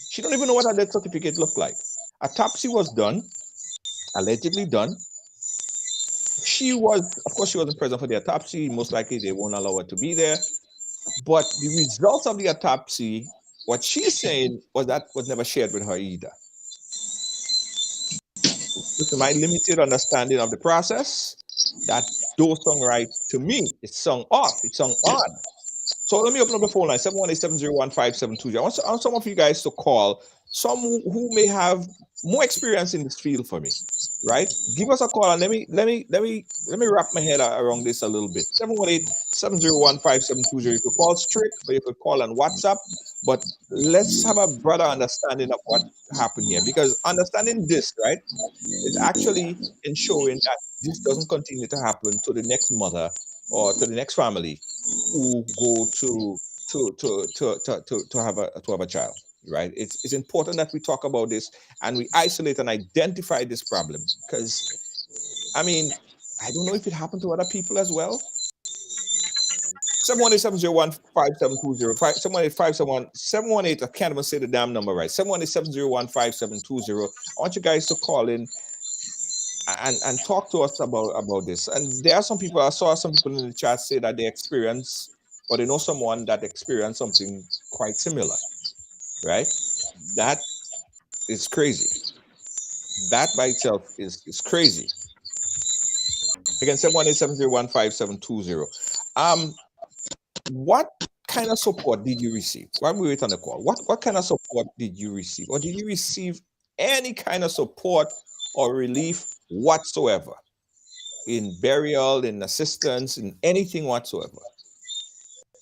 She don't even know what a death certificate looked like. Autopsy was done, allegedly done. Of course, she wasn't present for the autopsy. Most likely, they won't allow her to be there. But the results of the autopsy, what she's saying was never shared with her either. With my limited understanding of the process, that don't sound right to me. It's sung off. It's sung odd. So let me open up the phone line, 718-701-5720. I want some of you guys to call, some who may have more experience in this field for me, right? Give us a call and let me wrap my head around this a little bit. 718-701-5720. You could call straight or you could call on WhatsApp, but let's have a broader understanding of what happened here, because understanding this, right, is actually ensuring that this doesn't continue to happen to the next mother or to the next family who go to have a child, right? It's important that we talk about this and we isolate and identify this problem, because I mean, I don't know if it happened to other people as well. 718-701-5720. 718-571-718. I can't even say the damn number right. 718-701-5720. I want you guys to call in and talk to us about this. And there are some people, I saw some people in the chat say that they experience, or they know someone that experienced something quite similar, right? That is crazy. That by itself is crazy. Again, 718-701-5720. What kind of support did you receive? While we wait on the call, what kind of support did you receive? Or did you receive any kind of support or relief whatsoever in burial, in assistance, in anything whatsoever?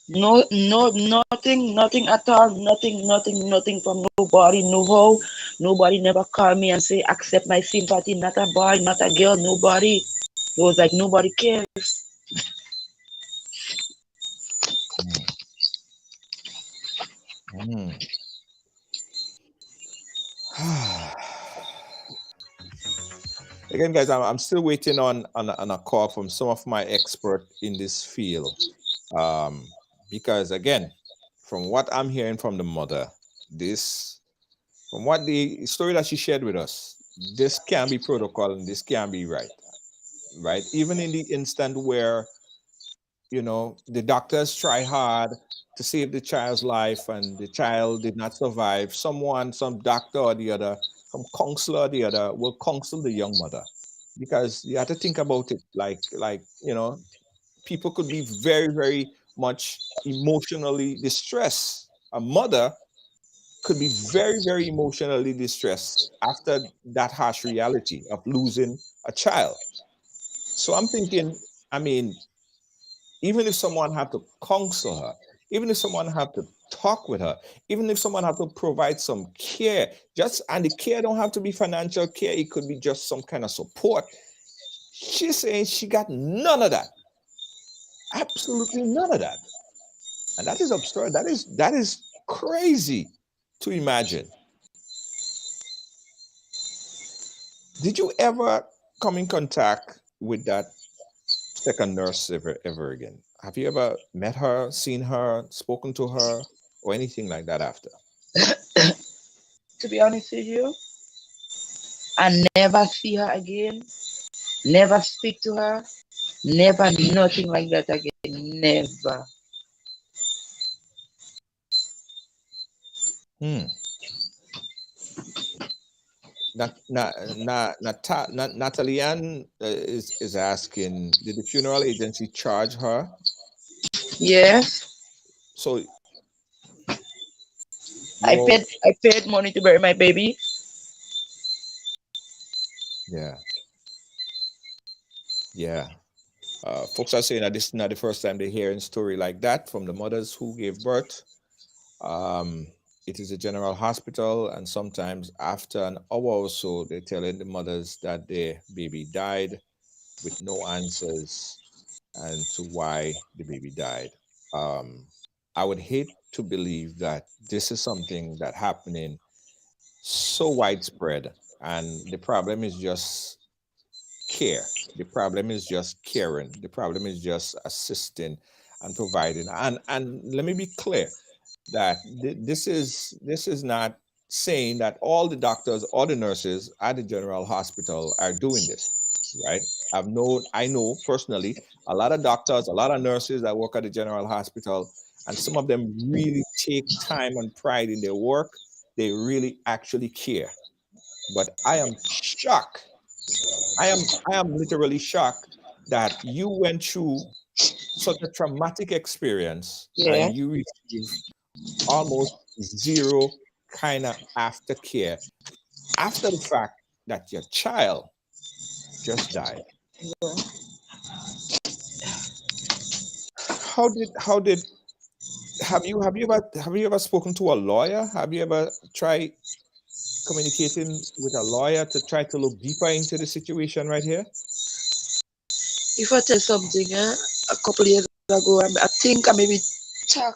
No, nothing at all. Nothing from nobody. No how. Nobody never called me and say accept my sympathy. Not a boy, not a girl. Nobody. It was like nobody cares. Mm. Mm. Again, guys, I'm still waiting on a call from some of my expert in this field. Because again, from what I'm hearing from the mother, this from what the story that she shared with us, this can be protocol and this can be right. Right? Even in the instant where, the doctors try hard to save the child's life and the child did not survive, some doctor or the other, some counselor or the other will counsel the young mother. Because you have to think about it like people could be very, very much emotionally distressed. A mother could be very, very emotionally distressed after that harsh reality of losing a child. So I'm thinking, I mean, even if someone had to counsel her, even if someone had to talk with her, even if someone had to provide some care, and the care don't have to be financial care, it could be just some kind of support. She's saying she got none of that. Absolutely none of that. And that is absurd. That is crazy to imagine. Did you ever come in contact with that second nurse ever again? Have you ever met her, seen her, spoken to her, or anything like that after? To be honest with you, I never see her again. Never speak to her. Never nothing like that again. Never. Hmm. Natalie Ann is asking, did the funeral agency charge her? Yes. So I your paid I paid money to bury my baby. yeah, yeah. Folks are saying that this is not the first time they're hearing story like that from the mothers who gave birth. Um, it is a general hospital, and sometimes after an hour or so, they're telling the mothers that their baby died with no answers and to why the baby died. Um, I would hate to believe that this is something that happening so widespread, and the problem is just care. The problem is just caring. The problem is just assisting and providing. And let me be clear that this is not saying that all the doctors or the nurses at the general hospital are doing this, right? I know personally a lot of doctors, a lot of nurses that work at the general hospital, and some of them really take time and pride in their work. They really actually care. But I am shocked. I am literally shocked that you went through such a traumatic experience and Yeah. you receive almost zero kind of aftercare after the fact that your child just died. How did have you ever spoken to a lawyer? Have you ever tried communicating with a lawyer to try to look deeper into the situation right here? If I tell something, a couple years ago, I think I maybe talk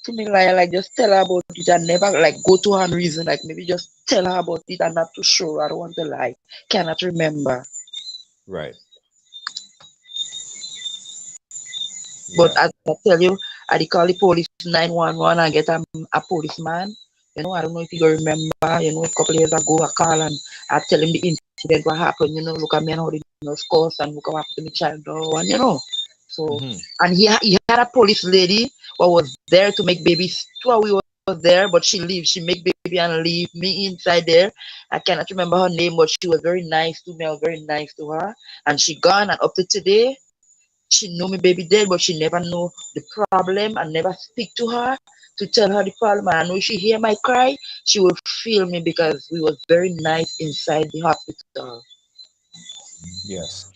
to me like just tell her about it and never like go to her and reason, like maybe just tell her about it and not too sure. I don't want to lie. Cannot remember. Right. But Yeah. as I tell you, I did call the police 911 and get a policeman. I don't know if you remember, a couple years ago I call and I tell him the incident what happened, look at me and how the nurse course and look what happened to my child now and. So Hmm. and he had a police lady who was there to make babies while we was there, but she leave. She make baby and leave me inside there. I cannot remember her name, but she was very nice to me. I was very nice to her. And she gone and up to today she know me baby dead, but she never know the problem and never speak to her to tell her the problem. And I know she hear my cry, she will feel me because we was very nice inside the hospital. Yes.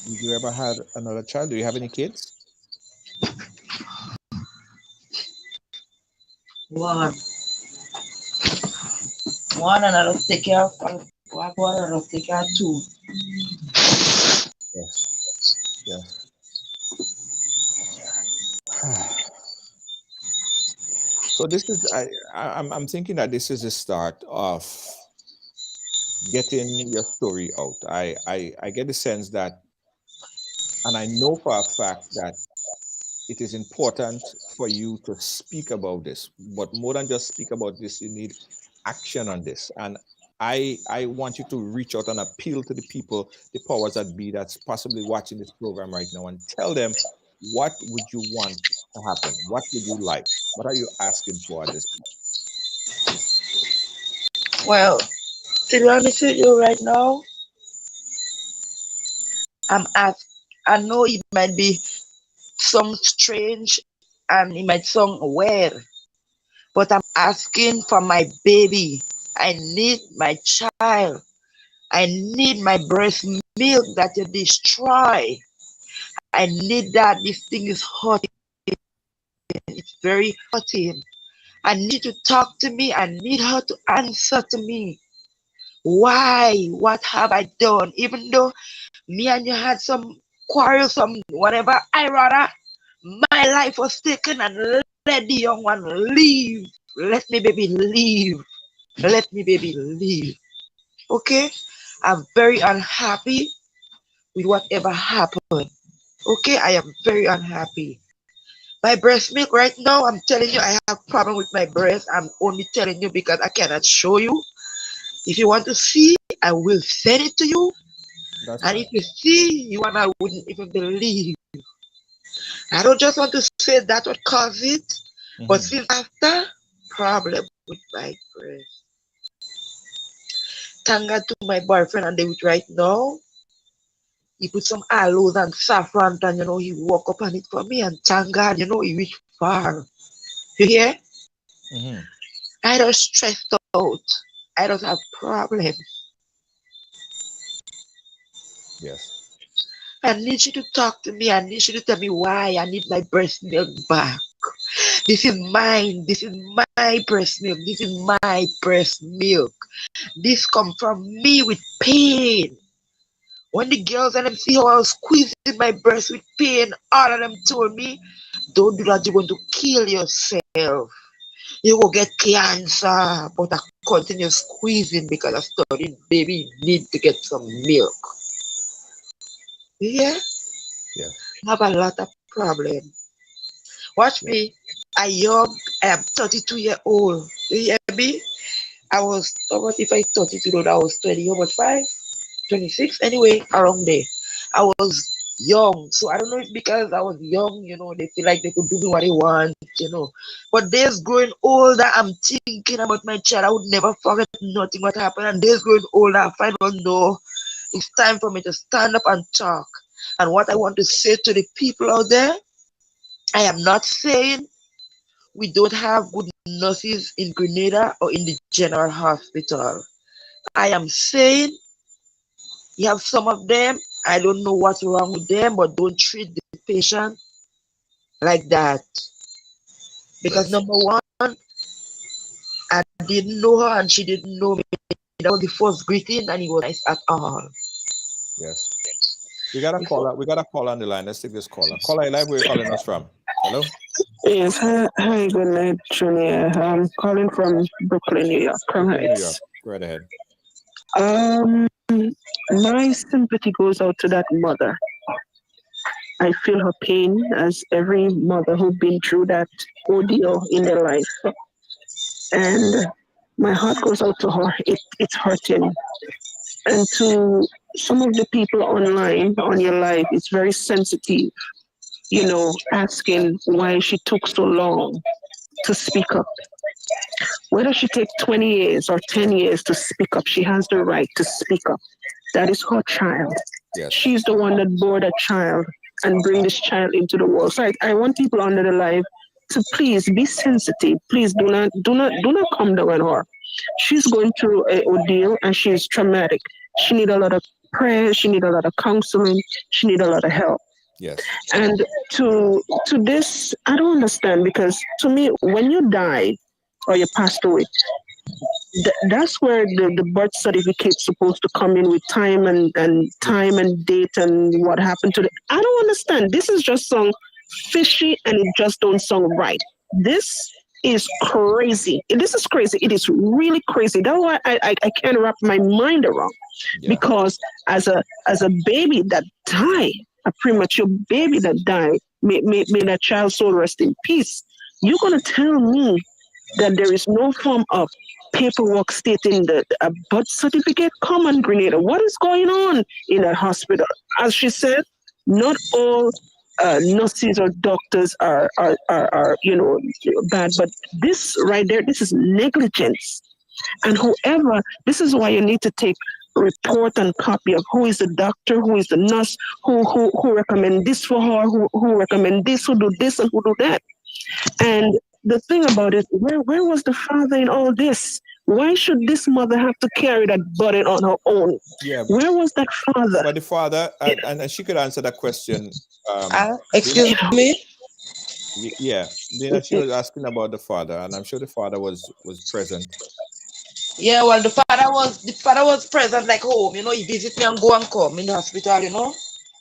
Did you ever had another child? Do you have any kids? One. One and I'll take care of one and I'll take care of two. Yes. Yes. So this is I'm thinking that this is the start of getting your story out. I get the sense that, and I know for a fact that it is important for you to speak about this. But more than just speak about this, you need action on this. And I want you to reach out and appeal to the people, the powers that be that's possibly watching this program right now, and tell them, what would you want to happen? What would you like? What are you asking for at this point? Well, to be honest with you right now, I'm at I know it might be some strange and it might sound weird, but I'm asking for my baby. I need my child. I need my breast milk that you destroy. I need that. This thing is hot. It's very hurting. I need you to talk to me. I need her to answer to me. Why? What have I done? Even though me and you had some quarrel, some whatever, I rather my life was taken and let the young one leave. Let me baby leave. Let me baby leave. Okay? I'm very unhappy with whatever happened. Okay? I am very unhappy. My breast milk right now, I'm telling you, I have problem with my breast. I'm only telling you because I cannot show you. If you want to see, I will send it to you. That's And fine. if you see, you and I wouldn't even believe. I don't just want to say that what caused it, but Hmm. since after, problem with my breast. Thank God to my boyfriend and David right now. He put some aloes and saffron and he woke up on it for me and thank God, he reached far. You hear? Hmm. I don't stressed out. I don't have problem. Yes. I need you to talk to me. I need you to tell me why I need my breast milk back. This is mine. This is my breast milk. This is my breast milk. This come from me with pain. When the girls and them see how I was squeezing my breast with pain, all of them told me, don't do that, you're going to kill yourself. You will get cancer. But I continue squeezing because I studied baby need to get some milk. Yeah, Yes. I have a lot of problem. Watch Yes. me. I young. I am 32 years old. You hear me? I was, what if I 32 though? I was 20, how much, 5? 26? Anyway, around there. I was young. So I don't know if because I was young, they feel like they could do me what they want. But days growing older, I'm thinking about my child. I would never forget nothing what happened. And days growing older, I find out no, it's time for me to stand up and talk. And what I want to say to the people out there, I am not saying we don't have good nurses in Grenada or in the general hospital. I am saying you have some of them, I don't know what's wrong with them, but don't treat the patient like that. Because Yes. number one, I didn't know her and she didn't know me. That was the first greeting and it was nice at all. Yes. We got a Before, caller. We got a caller on the line. Let's take this caller. Caller, live. Where you calling us from? Hello. Yes, hi, good night, Junior. I'm calling from Brooklyn, New York, Crown Brooklyn, New York. Heights. Go right ahead. Um, my sympathy goes out to that mother. I feel her pain as every mother who's been through that ordeal in their life. And my heart goes out to her. It's hurting. And to some of the people online on your life, it's very sensitive, asking why she took so long to speak up. Whether she takes 20 years or 10 years to speak up, she has the right to speak up. That is her child. Yes. She's the one that bore that child and bring this child into the world. So I want people under the life to please be sensitive. Please do not come down on her. She's going through a ordeal and she's traumatic. She need a lot of prayer. She need a lot of counseling. She need a lot of help. Yes. And to this, I don't understand because to me, when you die or you passed away, that's where the birth certificate's supposed to come in with time and date and what happened to the. I don't understand. This is just sound fishy and it just don't sound right. This is crazy. This is crazy. It is really crazy. That's why I can't wrap my mind around. Yeah. Because as a baby that died, a premature baby that died, may that child's soul rest in peace. You're gonna tell me that there is no form of paperwork stating that a birth certificate? Come on, Grenada. What is going on in that hospital? As she said, not all nurses or doctors are bad, but this right there, this is negligence. And whoever, this is why you need to take report and copy of who is the doctor, who is the nurse, who recommend this for her, who recommend this, who do this and who do that. And the thing about it, where was the father in all this? Why should this mother have to carry that burden on her own? Yeah. Where was that father? But the father, and she could answer that question. Excuse Lena, me. yeah, Lena, she was asking about the father, and I'm sure the father was present. Yeah, well, the father was present like home. He visit me and go and come in the hospital.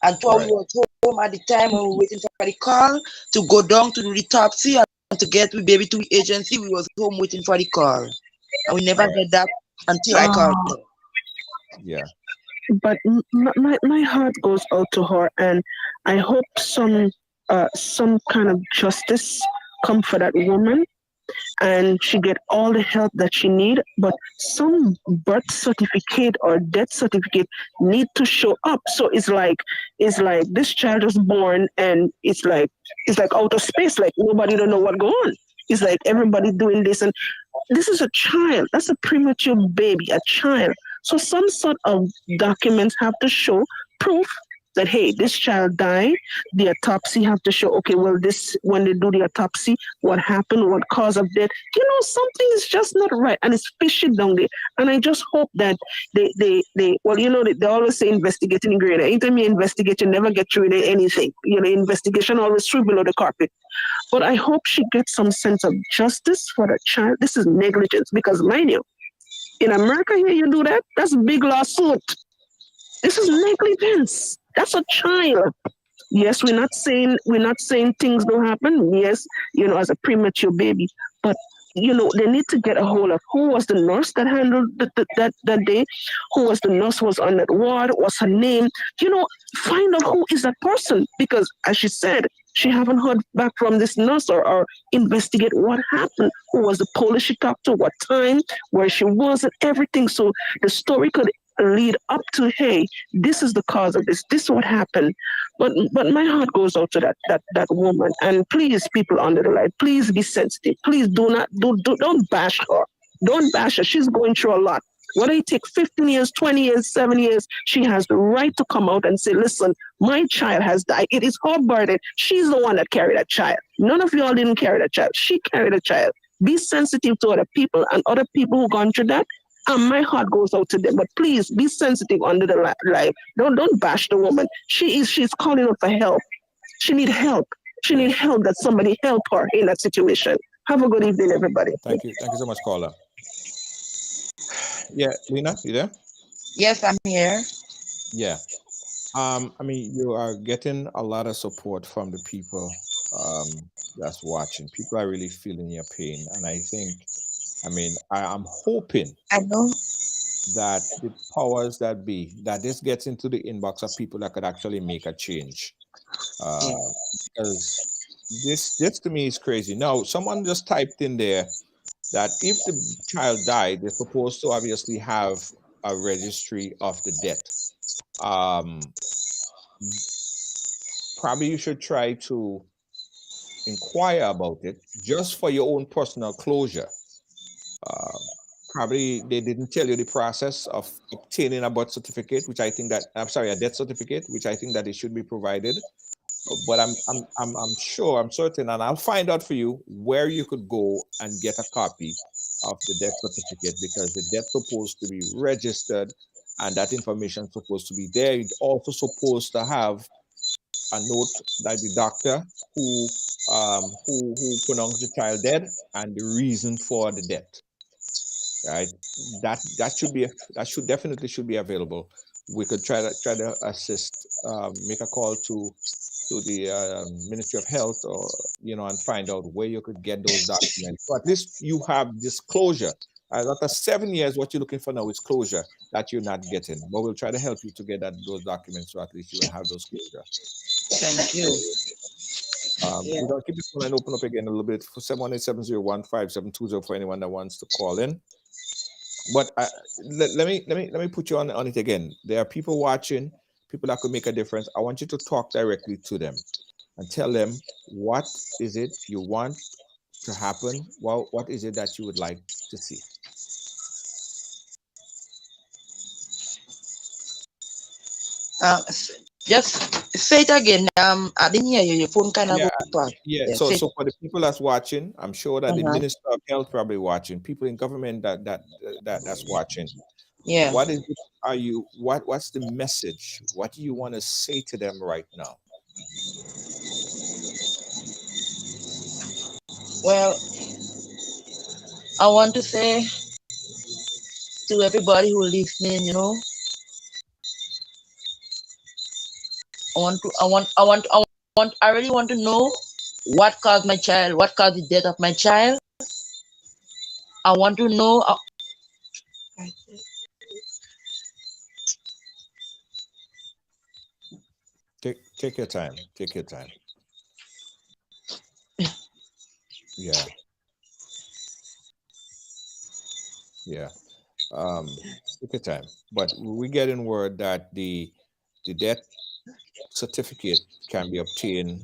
And two we Right. was home at the time when we were waiting for the call to go down to do the autopsy and to get with baby to the agency. We was home waiting for the call, and we never Right. get that until I called Oh, her. Yeah. but my heart goes out to her, and I hope some kind of justice come for that woman and she get all the help that she need, but some birth certificate or death certificate need to show up. So it's like this child is born and it's like outer space, like nobody don't know what go on. It's like everybody doing this, and this is a child. That's a premature baby, a child. So some sort of documents have to show proof that hey, this child died. The autopsy have to show okay, well, this when they do the autopsy, what happened, what cause of death. Something is just not right, and it's fishy down there. And I just hope that they well, they always say investigating greater. Anytime you investigate, you never get through anything. Investigation always through below the carpet. But I hope she gets some sense of justice for the child. This is negligence because, mind you, in America here, you do that, that's a big lawsuit. This is negligence. That's a child. Yes, we're not saying things don't happen. Yes, as a premature baby, but they need to get a hold of who was the nurse that handled that day, who was the nurse who was on that ward, what's her name. Find out who is that person because, as she said, she haven't heard back from this nurse or investigate what happened, who was the police she talked to, what time, where she was, and everything. So the story could lead up to, hey, this is the cause of this. This is what happened. But my heart goes out to that woman. And please, people under the light, please be sensitive. Please don't bash her. Don't bash her. She's going through a lot. Whether it take 15 years, 20 years, 7 years, she has the right to come out and say, listen, my child has died. It is her burden. She's the one that carried that child. None of y'all didn't carry that child. She carried a child. Be sensitive to other people and other people who gone through that. And my heart goes out to them. But please be sensitive under the light. Don't bash the woman. She's calling out for help. She need help. She need help that somebody help her in that situation. Have a good evening, everybody. Thank you. Thank you so much, caller. Yeah, Lena, you there? Yes, I'm here. Yeah. I mean, you are getting a lot of support from the people that's watching. People are really feeling your pain, and I think, I mean, I'm hoping I know. that the powers that be, that this gets into the inbox of people that could actually make a change. Yeah. Because this to me is crazy. Now, someone just typed in there that if the child died, they're supposed to obviously have a registry of the death. Um, Probably you should try to inquire about it just for your own personal closure. Uh, Probably they didn't tell you the process of obtaining a birth certificate, which I think that I'm sorry, a death certificate, which I think that it should be provided. But I'm sure, I'm certain, and I'll find out for you where you could go and get a copy of the death certificate because the death supposed to be registered and that information supposed to be there. It's also supposed to have a note that the doctor who pronounced the child dead and the reason for the death. right? That should be that should definitely should be available. We could try to assist, make a call to the Ministry of Health, or and find out where you could get those documents. So at least you have disclosure. After 7 years, what you're looking for now is closure that you're not getting. But we'll try to help you to get those documents, so at least you will have those closure. Thank you. We're gonna keep this line open up again a little bit for 718-701-5720 for anyone that wants to call in. But let me put you on it again. There are people watching, people that could make a difference. I want you to talk directly to them and tell them, what is it you want to happen? Well, what is it that you would like to see? Just say it again. I didn't hear you. Your phone kind of Yeah, go off. yeah. Yeah, So say so for the people that's watching, I'm sure that the Minister of Health probably watching, people in government that's watching. yeah. What is it, what's the message? What do you want to say to them right now? Well, I want to say to everybody who listening, I really want to know what caused the death of my child. I want to know. Take your time. Take your time. Yeah. Yeah. Take your time. But we get in word that the death certificate can be obtained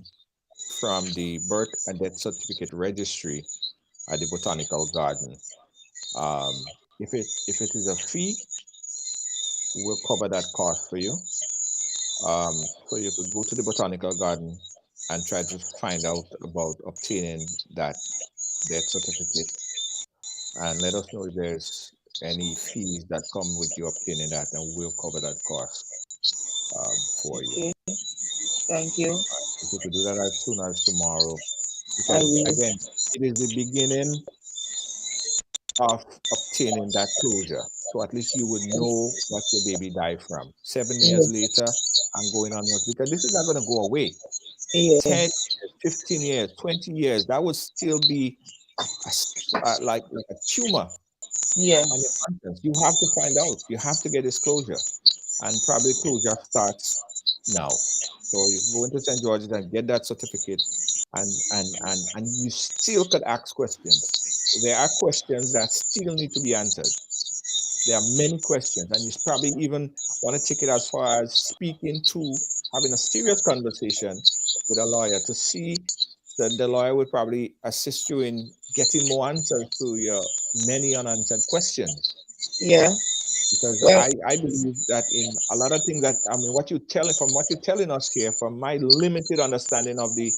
from the birth and death certificate registry at the botanical garden. If it is a fee, we'll cover that cost for you. So you could go to the botanical garden and try to find out about obtaining that death certificate, and let us know if there's any fees that come with you obtaining that, and we'll cover that cost for you. Okay, thank you. If you could do that as soon as tomorrow, I because will. again, it is the beginning of obtaining that closure. So at least you would know what your baby died from. 7 years Yeah, later, and going onwards, because this is not going to go away. yeah, 10 years, 15 years, 20 years, that would still be like a tumor yeah, on your conscience. You have to find out. You have to get this closure. And probably closure starts now. So you can go into St. George's and get that certificate, and you still could ask questions. There are questions that still need to be answered. There are many questions, and you probably even want to take it as far as speaking to, having a serious conversation with a lawyer to see that the lawyer would probably assist you in getting more answers to your many unanswered questions. yeah. Because Well, I believe that in a lot of things that, I mean, what you're telling us here, from my limited understanding of the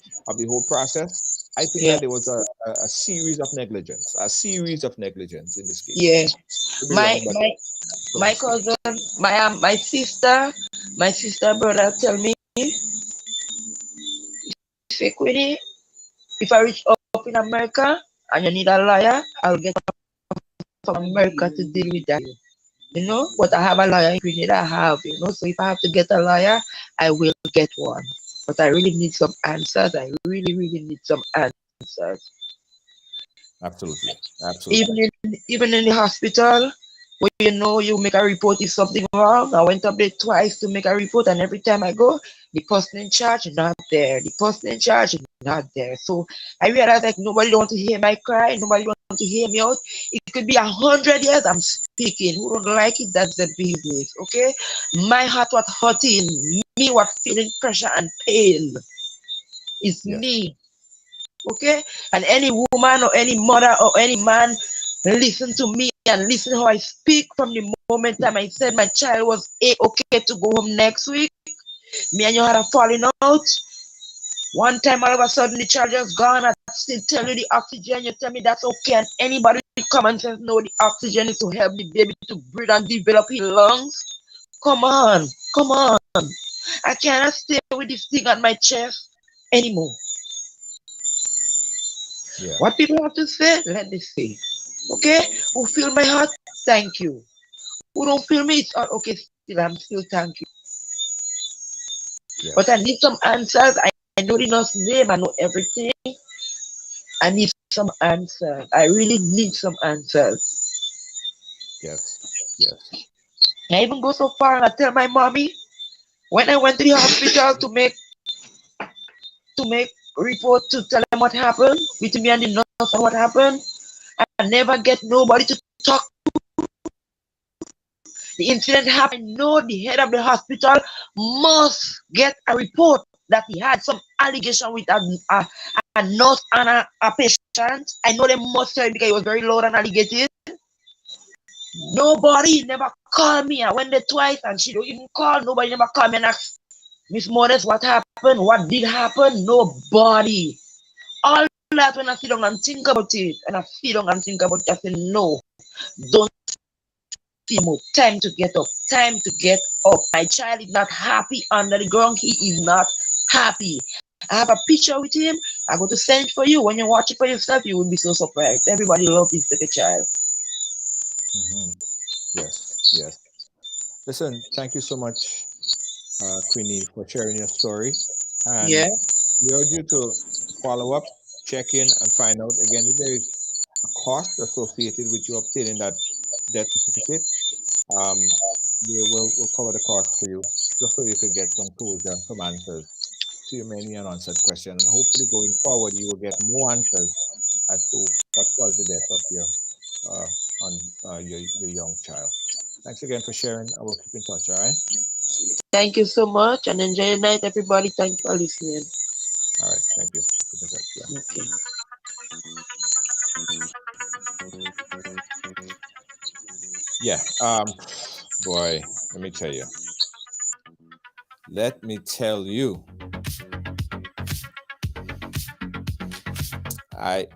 whole process, I think yeah, that there was a series of negligence in this case. yeah. Could be My wrong, but my go my ahead. cousin, my sister brother tell me, say, Queenie, if I reach up in America and you need a lawyer, I'll get from America to deal with that. But I have a lawyer in Grenada, I have. So if I have to get a lawyer, I will get one. But I really need some answers. I really, really need some answers. Absolutely, Even absolutely. in the hospital, where you make a report if something wrong. I went up there twice to make a report, and every time I go, the person in charge is not there. The person in charge is not there. So I realized like nobody want to hear my cry, nobody want to hear me out. It could be 100 years I'm speaking. Who don't like it? That's the business. Okay, my heart was hurting. Me was feeling pressure and pain. It's Yes, me. Okay, and any woman or any mother or any man listen to me and listen how I speak. From the moment time I said my child was okay to go home next week, me and you had a falling out. One time all of a sudden the child just gone. I still tell you the oxygen, you tell me that's okay, and anybody with common sense know the oxygen is to help the baby to breathe and develop his lungs. Come on, come on. I cannot stay with this thing on my chest anymore. yeah. What people have to say, let me say. Okay? Who feel my heart? Thank you. Who don't feel me? It's okay. Still, I'm still thank you. But I Yes. need some answers. I know the nurse name. I know everything. I need some answers. I really need some answers. Yes. Yes. I even go so far and I tell my mommy when I went to the hospital to make report to tell them what happened between me and the nurse and what happened. I never get nobody to talk. The incident happened. No, the head of the hospital must get a report that he had some allegation with a nurse and a patient. I know they must tell him because he was very loud and alligated. Nobody never called me. I went there twice and she don't even call. Nobody never called me and asked Miss Modest what happened, what did happen. Nobody. All that when I sit down and think about it, and I sit down and think about it, I say no, don't see more. Time to get up. Time to get up. My child is not happy under the ground. He is not happy. I have a picture with him. I'm going to send it for you. When you watch it for yourself, you will be so surprised. Everybody loves this little child. Hmm. Yes. Yes. Listen, thank you so much, Queenie, for sharing your story. And Yeah. we urge you to follow up, check in, and find out again if there is a cost associated with you obtaining that death certificate. Um, we'll cover the cost for you just so you could get some closure and some answers to your many unanswered questions. And hopefully, going forward, you will get more answers as to what caused the death of uh, your young child. Thanks again for sharing. I will keep in touch. All right. Thank you so much and enjoy your night, everybody. Thank you for listening. All right. Thank you. Keep in touch. Yeah. Okay. Yeah. Boy, let me tell you. Let me tell you.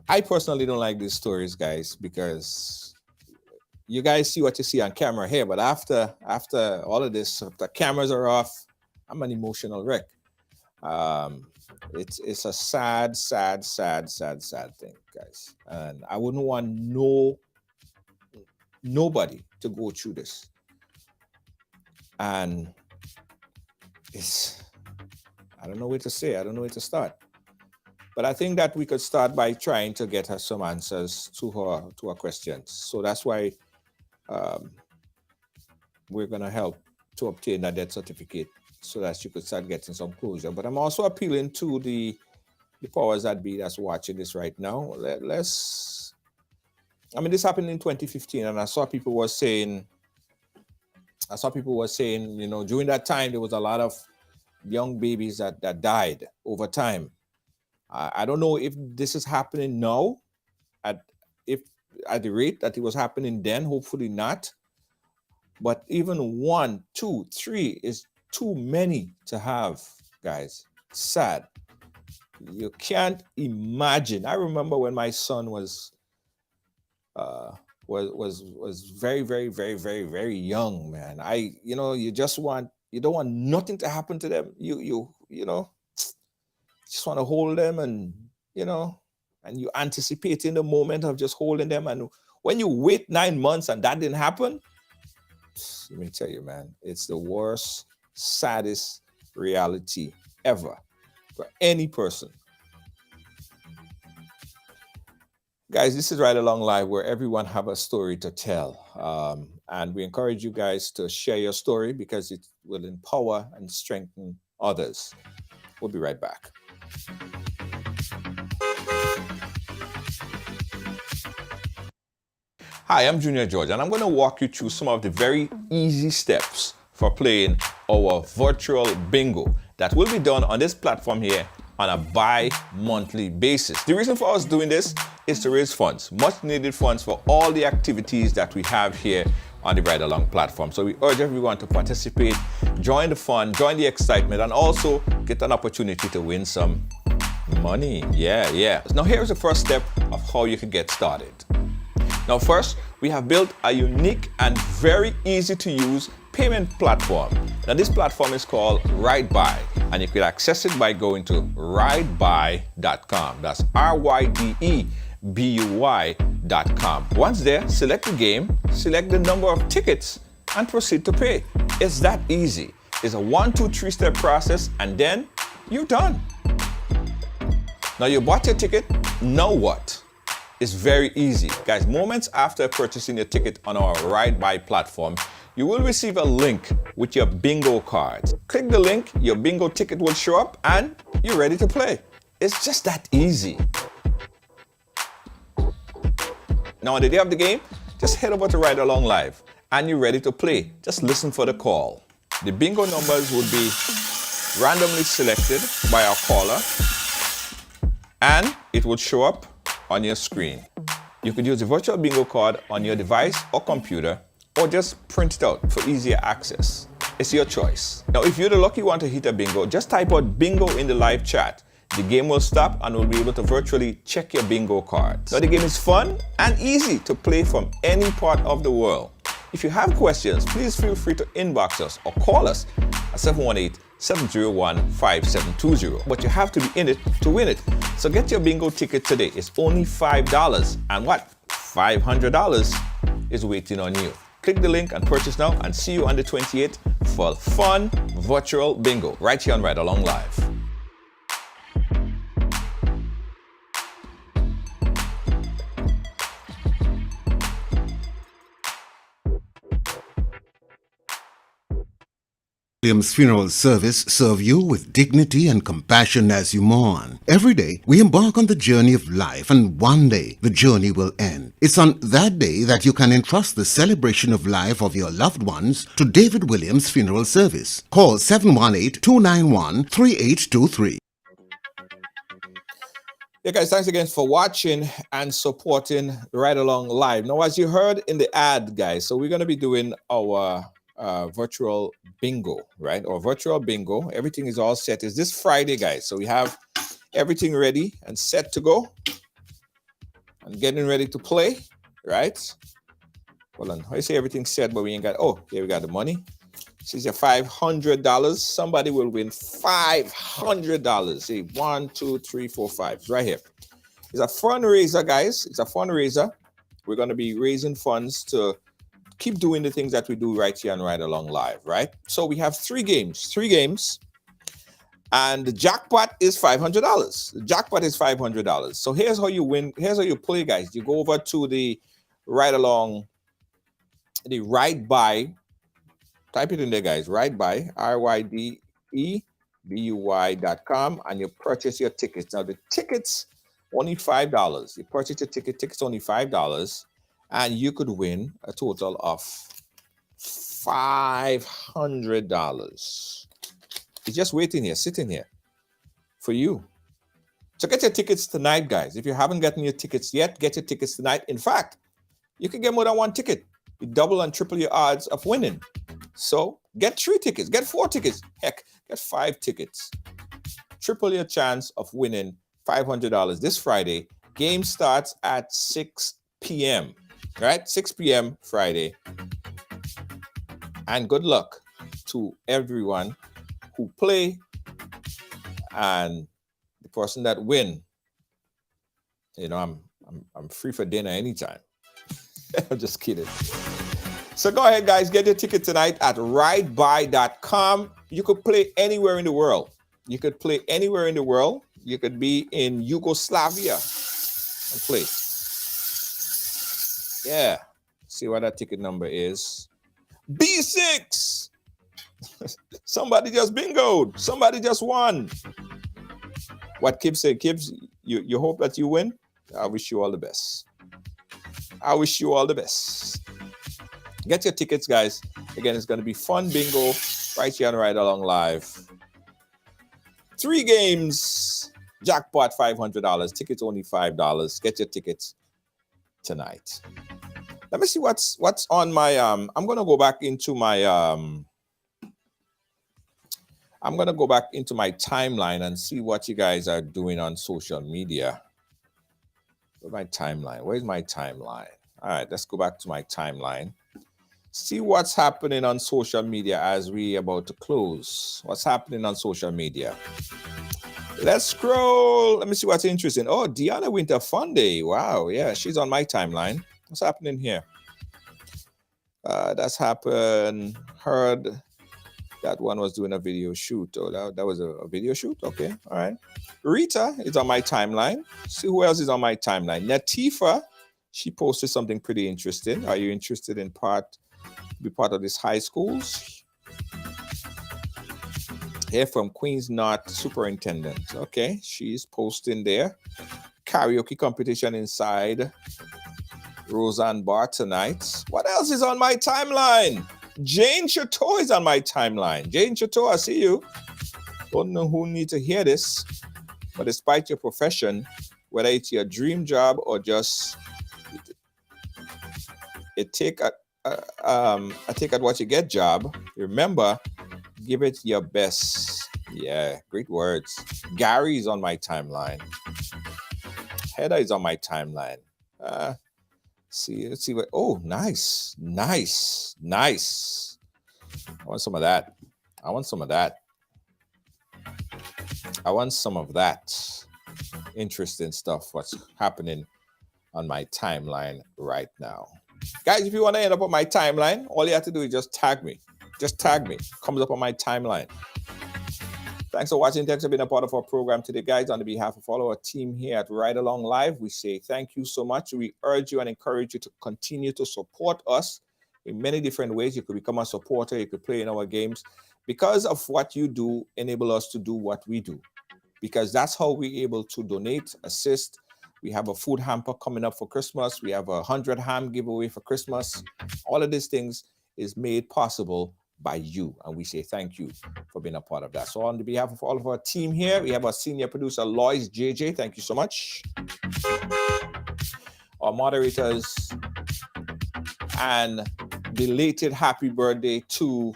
I personally don't like these stories, guys, because you guys see what you see on camera here, but after all of this, if the cameras are off, I'm an emotional wreck. Um, it's a sad, sad, sad, sad, sad thing, guys, and I wouldn't want nobody to go through this. And it's I don't know where to say, I don't know where to start. But I think that we could start by trying to get her some answers to her questions. So that's why um, we're gonna help to obtain that death certificate so that she could start getting some closure. But I'm also appealing to the powers that be that's watching this right now. Let's. I mean, this happened in 2015, and I saw people were saying, during that time there was a lot of young babies that died over time. I don't know if this is happening now, at if at the rate that it was happening then. Hopefully not. But even one, two, three is too many to have, guys. Sad. You can't imagine. I remember when my son uh, was very, very, very, very, very young, man. You don't want nothing to happen to them. Just want to hold them, and you anticipate in the moment of just holding them. And when you wait 9 months and that didn't happen, let me tell you, man, it's the worst, saddest reality ever for any person. Guys, this is Right Along Live, where everyone have a story to tell. And we encourage you guys to share your story because it will empower and strengthen others. We'll be right back. Hi, I'm Junior George, and I'm going to walk you through some of the very easy steps for playing our virtual bingo that will be done on this platform here on a bi-monthly basis. The reason for us doing this is to raise funds, much needed funds for all the activities that we have here on the Ride Along platform. So we urge everyone to participate, join the fun, join the excitement, and also get an opportunity to win some money. Yeah. Now here's the first step of how you can get started. Now first, we have built a unique and very easy to use payment platform. Now this platform is called RideBuy, and you can access it by going to ridebuy.com. That's RYDE tearful.com. Once there, select the game, select the number of tickets, and proceed to pay. It's that easy. It's a 1, 2, 3-step process, and then you're done. Now you bought your ticket, now what? It's very easy. Guys, moments after purchasing your ticket on our Ride By platform, you will receive a link with your bingo card. Click the link, your bingo ticket will show up, and you're ready to play. It's just that easy. Now on the day of the game, just head over to Ride Along Live, and you're ready to play. Just listen for the call. The bingo numbers will be randomly selected by our caller, and it will show up on your screen. You could use the virtual bingo card on your device or computer, or just print it out for easier access. It's your choice. Now, if you're the lucky one to hit a bingo, just type out bingo in the live chat. The game will stop and we'll be able to virtually check your bingo cards. Now, the game is fun and easy to play from any part of the world. If you have questions, please feel free to inbox us or call us at 718-701-5720. But you have to be in it to win it. So get your bingo ticket today. It's only $5. And what? $500 is waiting on you. Click the link and purchase now, and see you on the 28th for fun virtual bingo right here on Ride Along Live. Williams Funeral Service serve you with dignity and compassion as you mourn. Every day, we embark on the journey of life, and one day, the journey will end. It's on that day that you can entrust the celebration of life of your loved ones to David Williams Funeral Service. Call 718-291-3823. Yeah, guys, thanks again for watching and supporting Ride Along Live. Now, as you heard in the ad, guys, so we're going to be doing our virtual bingo, right? Or virtual bingo. Everything is all set. It's this Friday, guys. So we have everything ready and set to go and getting ready to play, right? Hold on. I say everything's set, but we ain't got, oh, here we got the money. This is your $500. Somebody will win $500. See, 1, 2, 3, 4, 5. It's right here. It's a fundraiser, guys. It's a fundraiser. We're going to be raising funds to keep doing the things that we do right here on Ride Along Live, right? So we have three games, and the jackpot is $500. The jackpot is $500. So here's how you win. Here's how you play, guys. You go over to the Ride By. Type it in there, guys. Ride By, RYDEBUY.com, and you purchase your tickets. Now the tickets only $5. You purchase your tickets only $5. And you could win a total of $500. It's just waiting here, sitting here for you. So get your tickets tonight, guys. If you haven't gotten your tickets yet, get your tickets tonight. In fact, you can get more than one ticket. You double and triple your odds of winning. So get 3 tickets, get 4 tickets. Heck, get 5 tickets. Triple your chance of winning $500 this Friday. Game starts at 6 p.m. Right? 6 p.m. Friday. And good luck to everyone who play, and the person that win. You know, I'm free for dinner anytime. I'm just kidding. So go ahead, guys, get your ticket tonight at rideby.com. You could play anywhere in the world. You could play anywhere in the world. You could be in Yugoslavia and play. Yeah. See what that ticket number is. B6. Somebody just bingoed. Somebody just won. What Kib said, Kibs, you hope that you win? I wish you all the best. I wish you all the best. Get your tickets, guys. Again, it's going to be fun bingo right here on Ride Along Live. 3 games. Jackpot $500. Tickets only $5. Get your tickets tonight. Let me see what's on my I'm gonna go back into my timeline and see what you guys are doing on social media. Where's my timeline? Where's my timeline? All right, let's go back to my timeline. See what's happening on social media as we about to close. What's happening on social media? Let's scroll. Let me see what's interesting. Oh, Deanna Winter Fun Day. Wow, yeah, she's on my timeline. What's happening here? That's happened. Heard that one was doing a video shoot. Oh, that was a video shoot? Okay, all right. Rita is on my timeline. See who else is on my timeline. Natifa, she posted something pretty interesting. Are you interested in be part of this high schools? Here from Queens North Superintendent. Okay, she's posting there. Karaoke competition inside Roseanne Bar tonight. What else is on my timeline? Jane Chateau is on my timeline. Jane Chateau, I see you. Don't know who needs to hear this, but despite your profession, whether it's your dream job or just a take at what you get job, remember, give it your best. Yeah, great words. Gary is on my timeline. Heather is on my timeline. Let's see what. Oh, nice. I want some of that. Interesting stuff. What's happening on my timeline right now, guys? If you want to end up on my timeline, all you have to do is just tag me. Comes up on my timeline. Thanks for watching. Thanks for being a part of our program today, guys. On behalf of all our team here at Ride Along Live, we say thank you so much. We urge you and encourage you to continue to support us in many different ways. You could become a supporter. You could play in our games. Because of what you do, enable us to do what we do. Because that's how we're able to donate, assist. We have a food hamper coming up for Christmas. We have a 100 ham giveaway for Christmas. All of these things is made possible by you, and we say thank you for being a part of that. So on behalf of all of our team here, we have our senior producer Lois JJ. Thank you so much. Our moderators, and belated happy birthday to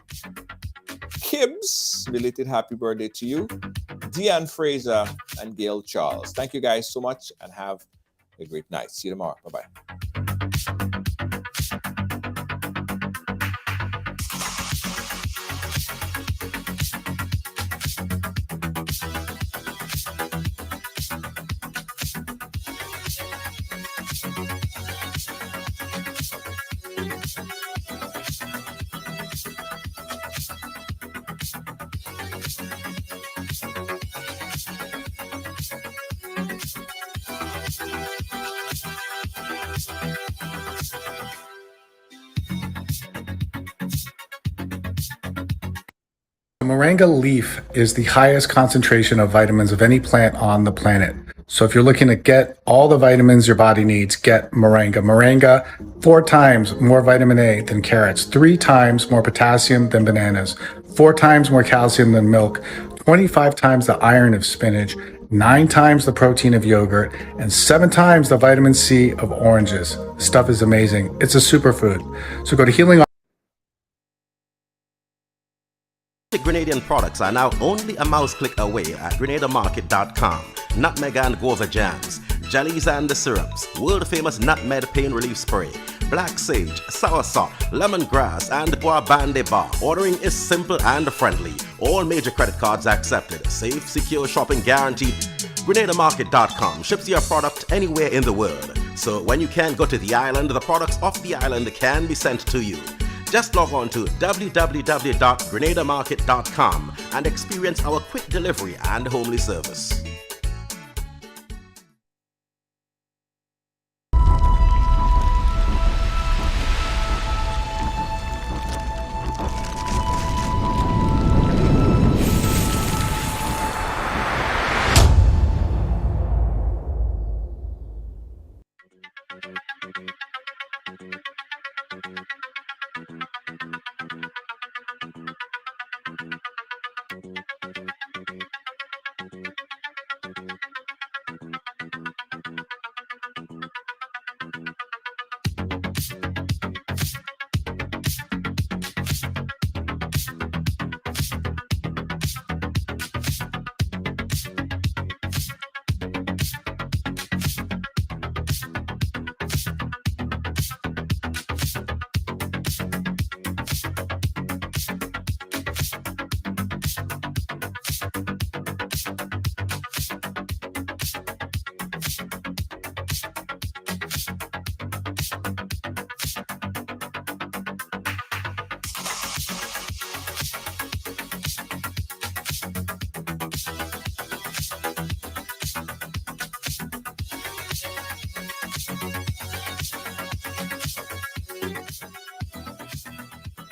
Kibbs. Belated happy birthday to you, Deanne Fraser and Gail Charles. Thank you guys so much, and have a great night. See you tomorrow. Bye-bye. Moringa leaf is the highest concentration of vitamins of any plant on the planet. So if you're looking to get all the vitamins your body needs, get moringa. Moringa, 4 times more vitamin A than carrots, 3 times more potassium than bananas, 4 times more calcium than milk, 25 times the iron of spinach, 9 times the protein of yogurt, and 7 times the vitamin C of oranges. Stuff is amazing. It's a superfood. So go to Healing. Grenadian products are now only a mouse click away at GrenadaMarket.com. Nutmeg and guava jams, jellies and syrups, world famous nutmeg pain relief spray, black sage, soursop, lemongrass, and guabande bar. Ordering is simple and friendly. All major credit cards accepted. Safe, secure shopping guaranteed. GrenadaMarket.com ships your product anywhere in the world. So when you can't go to the island, the products off the island can be sent to you. Just log on to www.grenadamarket.com and experience our quick delivery and homely service.